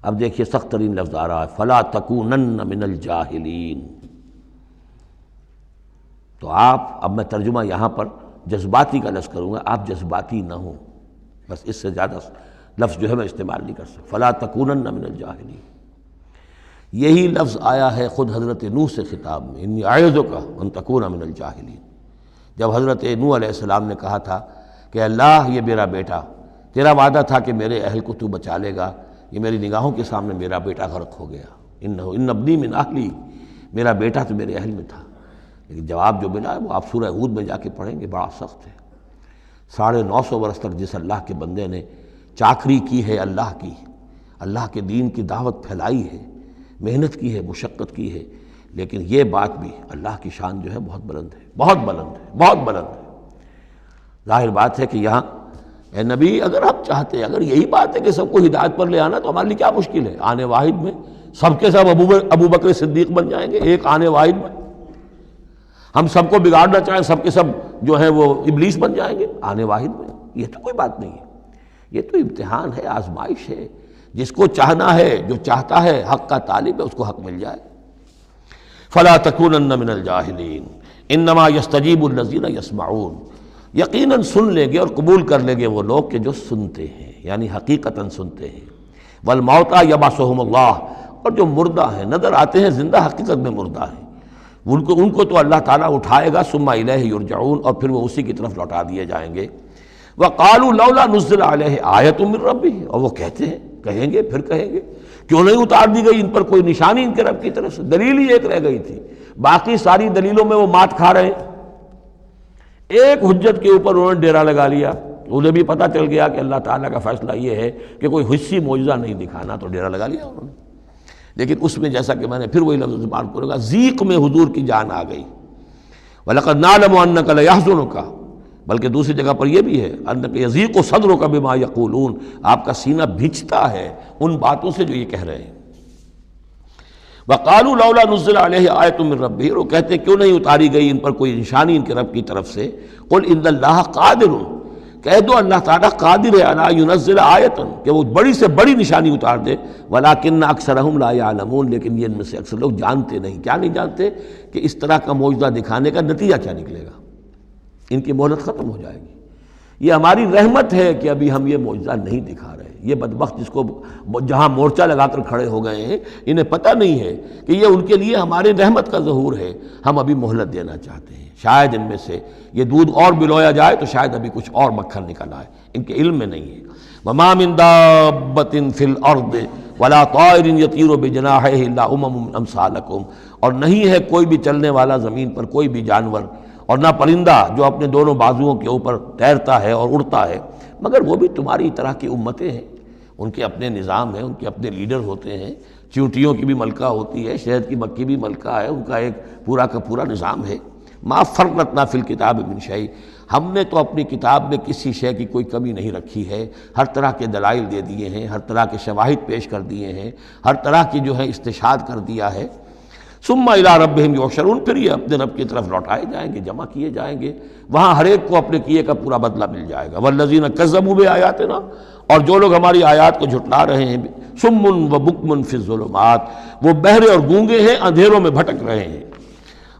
اب دیکھیے سخت ترین لفظ آ رہا ہے، فَلَا تَكُونَنَّ مِنَ الْجَاهِلِينَ۔ تو آپ، اب میں ترجمہ یہاں پر جذباتی کا لفظ کروں گا، آپ جذباتی نہ ہوں، بس اس سے زیادہ لفظ جو ہے میں استعمال نہیں کر سکتا۔ فَلَا تَكُونَنَّ مِنَ الْجَاهِلِينَ، یہی لفظ آیا ہے خود حضرت نوح سے خطاب میں، اِنِّی أَعِظُكَ أَن تَكُونَ مِنَ الْجَاهِلِينَ۔ جب حضرت نوح علیہ السلام نے کہا تھا کہ اللہ، یہ میرا بیٹا، تیرا وعدہ تھا کہ میرے اہل کو تو بچا لے گا، یہ میری نگاہوں کے سامنے میرا بیٹا غرق ہو گیا، إِنَّ ابْنِي مِنْ أَهْلِي، میرا بیٹا تو میرے اہل میں تھا۔ لیکن جواب جو ملا ہے وہ آپ سورہ ہود میں جا کے پڑھیں گے، بڑا سخت ہے۔ 950 برس تک جس اللہ کے بندے نے چاکری کی ہے اللہ کی، اللہ کے دین کی دعوت پھیلائی ہے، محنت کی ہے، مشقت کی ہے، لیکن یہ بات بھی، اللہ کی شان جو ہے بہت بلند ہے، بہت بلند ہے، بہت بلند ہے۔ ظاہر بات ہے کہ یہاں اے نبی، اگر آپ چاہتے، اگر یہی بات ہے کہ سب کو ہدایت پر لے آنا، تو ہمارے لیے کیا مشکل ہے؟ آنے واحد میں سب کے سب ابو بکر صدیق بن جائیں گے، ایک آنے واحد میں۔ ہم سب کو بگاڑنا چاہیں، سب کے سب جو ہے وہ ابلیس بن جائیں گے آنے واحد میں، یہ تو کوئی بات نہیں ہے، یہ تو امتحان ہے، آزمائش ہے۔ جس کو چاہنا ہے، جو چاہتا ہے، حق کا طالب ہے، اس کو حق مل جائے۔ فَلَا تَكُونَنَّ مِنَ الْجَاهِلِينَ إِنَّمَا يَسْتَجِيبُ الَّذِينَ يَسْمَعُونَ، یقیناً سن لیں گے اور قبول کر لیں گے وہ لوگ کہ جو سنتے ہیں، یعنی حقیقتاً سنتے ہیں۔ وَالْمَوْتَىٰ يَبْعَثُهُمُ اللَّهُ، اور جو مردہ ہیں، نظر آتے ہیں زندہ، حقیقت میں مردہ ہیں، ان کو تو اللہ تعالیٰ اٹھائے گا، ثم الیہ یرجعون، اور پھر وہ اسی کی طرف لوٹا دیے جائیں گے۔ وقالوا لولا نزل علیہ آیۃ من ربہ، اور وہ کہتے ہیں، کہیں گے، پھر کہیں گے، کیوں نہیں اتار دی گئی ان پر کوئی نشانی ان کے رب کی طرف سے؟ دلیل ہی ایک رہ گئی تھی، باقی ساری دلیلوں میں وہ مات کھا رہے ہیں، ایک حجت کے اوپر انہوں نے ڈیرا لگا لیا۔ انہیں بھی پتہ چل گیا کہ اللہ تعالیٰ کا فیصلہ یہ ہے کہ کوئی حسی معجزہ نہیں دکھانا، تو ڈیرا لگا لیا انہوں نے۔ لیکن اس میں جیسا کہ میں نے پھر وہی لفظ استعمال کروں گا، ذیق میں حضور کی جان آ گئی۔ وَلَقَدْ نَعْلَمُ أَنَّكَ لَيَحْزُنُكَ، بلکہ دوسری جگہ پر یہ بھی ہے، أَنَّكَ يَضِيقُ صَدْرُكَ بِمَا يَقُولُونَ، آپ کا سینہ بھیجتا ہے ان باتوں سے جو یہ کہہ رہے ہیں۔ وَقَالُوا لَوْلَا نُزِّلَ عَلَيْهِ آیَةٌ مِّن رَبِّهِ، وہ کہتے ہیں کیوں نہیں اتاری گئی ان پر کوئی نشانی ان کے رب کی طرف سے۔ قُلْ إِنَّ اللَّهَ قَادِرٌ، کہہ دو اللہ تعالیٰ قادر ہے علی ينزل آیۃ، کہ وہ بڑی سے بڑی نشانی اتار دے، ولیکن اکثرہم لا یعلمون، لیکن یہ ان میں سے اکثر لوگ جانتے نہیں۔ کیا نہیں جانتے؟ کہ اس طرح کا معجزہ دکھانے کا نتیجہ کیا نکلے گا، ان کی مہلت ختم ہو جائے گی۔ یہ ہماری رحمت ہے کہ ابھی ہم یہ معجزہ نہیں دکھا رہے۔ یہ بدبخت جس کو جہاں مورچہ لگا کر کھڑے ہو گئے ہیں، انہیں پتہ نہیں ہے کہ یہ ان کے لیے ہمارے رحمت کا ظہور ہے، ہم ابھی مہلت دینا چاہتے ہیں، شاید ان میں سے یہ دودھ اور بلویا جائے تو شاید ابھی کچھ اور مکھن نکل آئے، ان کے علم میں نہیں ہے۔ وَمَا مِن دَابَّةٍ فِي الْأَرْضِ وَلَا طَائِرٍ يَطِيرُ بِجَنَاحَيْهِ إِلَّا أُمَمٌ أَمْثَالُكُمْ، اور نہیں ہے کوئی بھی چلنے والا زمین پر، کوئی بھی جانور، اور نہ پرندہ جو اپنے دونوں بازوؤں کے اوپر تیرتا ہے اور اڑتا ہے، مگر وہ بھی تمہاری طرح کی امتیں ہیں، ان کے اپنے نظام ہیں، ان کے اپنے لیڈر ہوتے ہیں، چیونٹیوں کی بھی ملکہ ہوتی ہے، شہد کی مکھی بھی ملکہ ہے، ان کا ایک پورا کا پورا نظام ہے۔ ما فرطنا فی الکتاب من شیء، ہم نے تو اپنی کتاب میں کسی شے کی کوئی کمی نہیں رکھی ہے، ہر طرح کے دلائل دے دیے ہیں، ہر طرح کے شواہد پیش کر دیے ہیں، ہر طرح کی جو ہے استشہاد کر دیا ہے۔ ثم الی ربہم یحشرون، پھر یہ اپنے رب کی طرف لوٹائے جائیں گے، جمع کیے جائیں گے، وہاں ہر ایک کو اپنے کیے کا پورا بدلہ مل جائے گا۔ والذین کذبوا بآیاتنا، اور جو لوگ ہماری آیات کو جھٹلا رہے ہیں، صم و بکم فی الظلمات، وہ بہرے اور گونگے ہیں، اندھیروں میں بھٹک رہے ہیں۔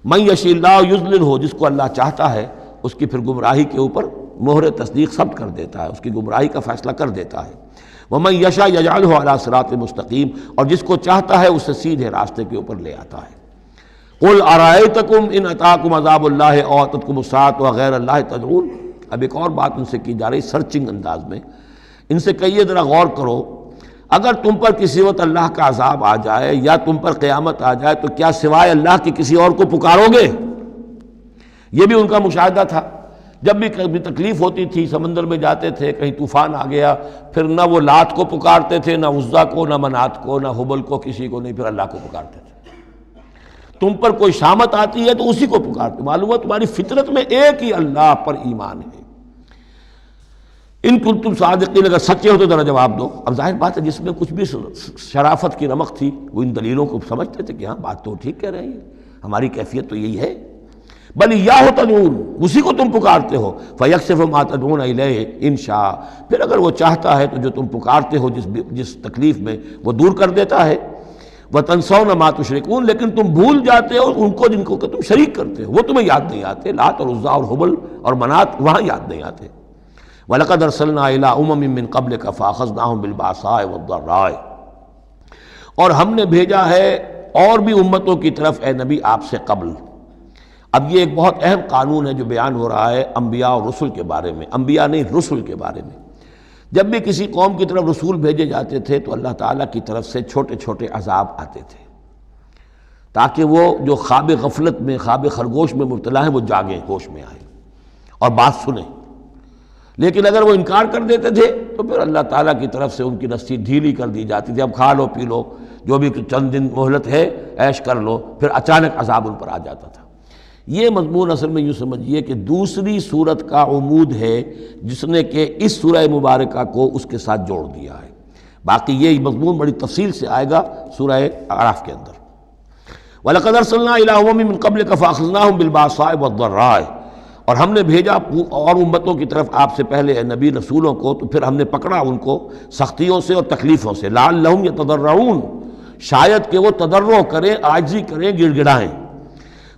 من یشاء اللہ یضللہ، جس کو اللہ چاہتا ہے اس کی پھر گمراہی کے اوپر مہر تصدیق ثبت کر دیتا ہے، اس کی گمراہی کا فیصلہ کر دیتا ہے۔ ومن یشاء یجعلہ علی صراط مستقیم، اور جس کو چاہتا ہے اسے سیدھے راستے کے اوپر لے آتا ہے۔ قل ارائیتکم ان اتاکم عذاب اللہ او اتتکم الساعۃ وغیر اللہ تدعون، اب ایک اور بات ان سے کی جا رہی سرچنگ انداز میں، ان سے کہیے ذرا غور کرو، اگر تم پر کسی وقت اللہ کا عذاب آ جائے یا تم پر قیامت آ جائے تو کیا سوائے اللہ کے کسی اور کو پکارو گے؟ یہ بھی ان کا مشاہدہ تھا، جب بھی کبھی تکلیف ہوتی تھی سمندر میں جاتے تھے، کہیں طوفان آ گیا، پھر نہ وہ لات کو پکارتے تھے، نہ عزا کو، نہ منات کو، نہ حبل کو، کسی کو نہیں، پھر اللہ کو پکارتے تھے۔ تم پر کوئی شامت آتی ہے تو اسی کو پکارتے، معلوم ہے تمہاری فطرت میں ایک ہی اللہ پر ایمان ہے۔ ان کنتم صادقین، اگر سچے ہو تو ذرا جواب دو۔ اب ظاہر بات ہے جس میں کچھ بھی شرافت کی رمق تھی وہ ان دلیلوں کو سمجھتے تھے کہ ہاں بات تو ٹھیک کہہ رہے ہیں، ہماری کیفیت تو یہی ہے۔ بل ایاہ تدعون، اسی کو تم پکارتے ہو، فیکشف ما تدعون الیہ ان شاء، پھر اگر وہ چاہتا ہے تو جو تم پکارتے ہو جس تکلیف میں وہ دور کر دیتا ہے۔ وتنسون ما تشرکون، لیکن تم بھول جاتے ہو ان کو جن کو کہ تم شریک کرتے ہو، وہ تمہیں یاد نہیں آتے، لات اور عزا اور حبل اور منات وہاں یاد نہیں آتے۔ وَلَقَدْ أَرْسَلْنَا إِلَىٰ أُمَمٍ مِّن قَبْلِكَ فَأَخَذْنَاهُم بِالْبَأْسَاءِ وَالضَّرَّاءِ، اور ہم نے بھیجا ہے اور بھی امتوں کی طرف اے نبی آپ سے قبل۔ اب یہ ایک بہت اہم قانون ہے جو بیان ہو رہا ہے انبیاء اور رسل کے بارے میں، انبیاء نہیں رسل کے بارے میں۔ جب بھی کسی قوم کی طرف رسول بھیجے جاتے تھے تو اللہ تعالیٰ کی طرف سے چھوٹے چھوٹے عذاب آتے تھے تاکہ وہ جو خواب غفلت میں، خواب خرگوش میں مبتلا ہیں وہ جاگیں، ہوش میں آئیں اور بات سنیں۔ لیکن اگر وہ انکار کر دیتے تھے تو پھر اللہ تعالیٰ کی طرف سے ان کی رسی ڈھیلی کر دی جاتی تھی، اب کھا لو پی لو، جو بھی چند دن مہلت ہے عیش کر لو، پھر اچانک عذاب ان پر آ جاتا تھا۔ یہ مضمون اصل میں یوں سمجھیے کہ دوسری سورت کا عمود ہے جس نے کہ اس سورہ مبارکہ کو اس کے ساتھ جوڑ دیا ہے، باقی یہ مضمون بڑی تفصیل سے آئے گا سورہ اعراف کے اندر۔ وَلَقَدْ أَرْسَلْنَا إِلَىٰ أُمَمٍ مِّن قَبْلِكَ فَأَخَذْنَاهُم بِالْبَأْسَاءِ وَالضَّرَّاءِ، اور ہم نے بھیجا اور امتوں کی طرف آپ سے پہلے اے نبی رسولوں کو، تو پھر ہم نے پکڑا ان کو سختیوں سے اور تکلیفوں سے، لعلہم یتضرعون، شاید کہ وہ تضرع کریں، عاجزی کریں، گڑ گڑائیں۔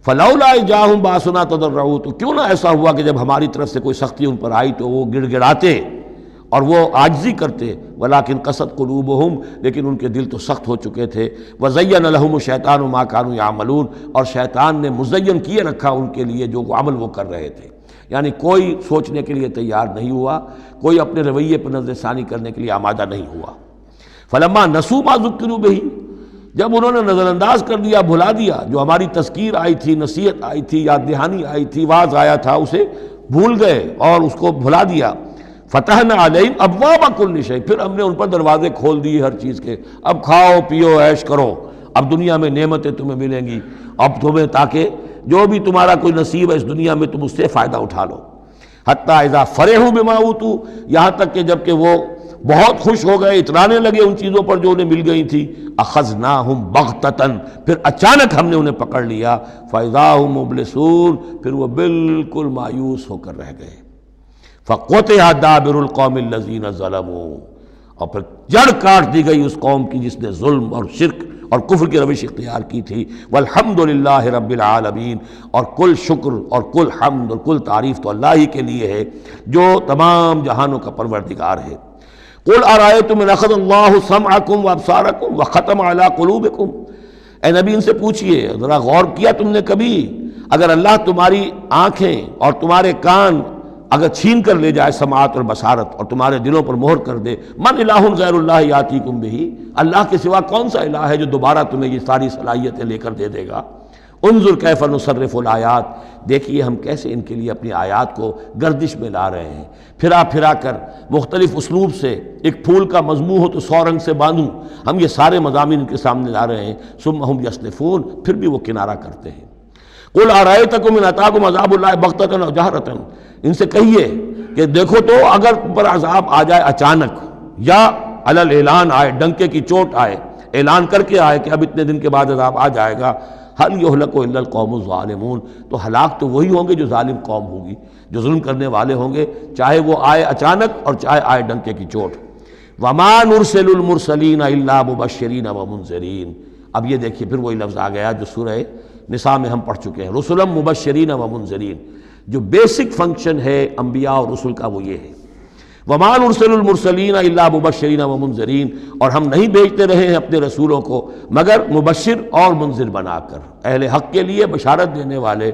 فلولا اذ جاءہم باسنا تضرعوا، تو کیوں نہ ایسا ہوا کہ جب ہماری طرف سے کوئی سختی ان پر آئی تو وہ گڑ گڑاتے اور وہ عاجزی کرتے۔ ولکن قست قلوبہم، لیکن ان کے دل تو سخت ہو چکے تھے۔ وزین لہم الشیطان ما کانوا یعملون، اور شیطان نے مزین کیے رکھا ان کے لیے جو عمل وہ کر رہے تھے، یعنی کوئی سوچنے کے لیے تیار نہیں ہوا، کوئی اپنے رویے پر نظر ثانی کرنے کے لیے آمادہ نہیں ہوا۔ فلما نسوا ما ذکروا بہ، جب انہوں نے نظر انداز کر دیا، بھلا دیا، جو ہماری تذکیر آئی تھی، نصیحت آئی تھی، یاد دہانی آئی تھی، واعظ آیا تھا، اسے بھول گئے اور اس کو بھلا دیا۔ فتحنا علیہم ابواب کل شیء، پھر ہم نے ان پر دروازے کھول دیے ہر چیز کے، اب کھاؤ پیو عیش کرو، اب دنیا میں نعمتیں تمہیں ملیں گی، اب تمہیں تاکہ جو بھی تمہارا کوئی نصیب ہے اس دنیا میں تم اس سے فائدہ اٹھا لو۔ حتی اذا فرحوا بما اوتوا، یہاں تک کہ جب کہ وہ بہت خوش ہو گئے، اترانے لگے ان چیزوں پر جو انہیں مل گئی تھی، اخذناہم بغتۃ، پھر اچانک ہم نے انہیں پکڑ لیا، فاذا ہم مبلسون، پھر وہ بالکل مایوس ہو کر رہ گئے۔ فقطع دابر القوم الذین ظلموا، اور پھر جڑ کاٹ دی گئی اس قوم کی جس نے ظلم اور شرک اور کفر کی روش اختیار کی تھی۔ والحمدللہ رب العالمین، اور کل شکر اور کل حمد اور کل تعریف تو اللہ ہی کے لیے ہے جو تمام جہانوں کا پروردگار ہے۔ قل ارأیتم ان اخذ اللہ سمعکم وابصارکم وختم علی قلوبکم، اے نبی ان سے پوچھئے، ذرا غور کیا تم نے کبھی، اگر اللہ تمہاری آنکھیں اور تمہارے کان اگر چھین کر لے جائے سماعت اور بصارت اور تمہارے دلوں پر مہر کر دے، من الہ غیر اللہ یاتیکم بہ، اللہ کے سوا کون سا الہ ہے جو دوبارہ تمہیں یہ ساری صلاحیتیں لے کر دے دے گا۔ انظر کیف نصرف الآیات، دیکھیے ہم کیسے ان کے لیے اپنی آیات کو گردش میں لا رہے ہیں، پھرا پھرا کر مختلف اسلوب سے، ایک پھول کا مضمون ہو تو 100 رنگ سے باندھوں، ہم یہ سارے مضامین ان کے سامنے لا رہے ہیں۔ ثم ہم یصدفون، پھر بھی وہ کنارہ کرتے ہیں۔ قل ارأیتکم ان اتاکم عذاب اللہ بغتۃ و جہرۃ، ان سے کہیے کہ دیکھو تو اگر تم پر عذاب آ جائے اچانک یا علی الاعلان آئے، ڈنکے کی چوٹ آئے، اعلان کر کے آئے کہ اب اتنے دن کے بعد عذاب آ جائے گا، هل یہلک الا القوم الظالمون، تو ہلاک تو وہی ہوں گے جو ظالم قوم ہوگی، جو ظلم کرنے والے ہوں گے، چاہے وہ آئے اچانک اور چاہے آئے ڈنکے کی چوٹ۔ وما نرسل المرسلین الا مبشرین ومنذرین، اب یہ دیکھیے پھر وہی لفظ آ گیا جو سورہ نساء میں ہم پڑھ چکے ہیں، رسلا مبشرین ومنذرین، جو بیسک فنکشن ہے انبیاء اور رسل کا وہ یہ ہے۔ وما نرسل المرسلین الا مبشرین ومنذرین، اور ہم نہیں بھیجتے رہے ہیں اپنے رسولوں کو مگر مبشر اور منذر بنا کر، اہل حق کے لیے بشارت دینے والے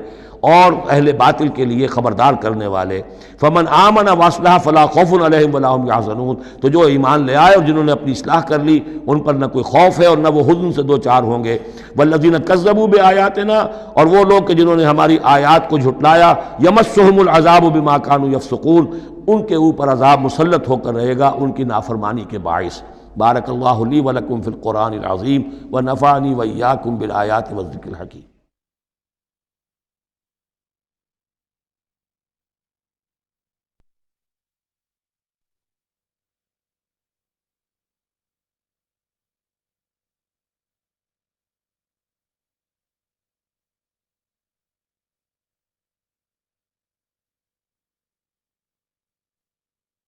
اور اہل باطل کے لیے خبردار کرنے والے۔ فمن آمن واصلح فلا خوف علیہم ولا هم یحزنون، تو جو ایمان لے آئے اور جنہوں نے اپنی اصلاح کر لی ان پر نہ کوئی خوف ہے اور نہ وہ حزن سے دو چار ہوں گے۔ والذین کذبوا بآیاتنا، اور وہ لوگ کہ جنہوں نے ہماری آیات کو جھٹلایا، یمسهم العذاب بما كانوا یفسقون، ان کے اوپر عذاب مسلط ہو کر رہے گا ان کی نافرمانی کے باعث۔ بارک اللہ لی ولکم فی القرآن العظیم ونفعنی وإیاکم بالآیات والذکر الحکیم۔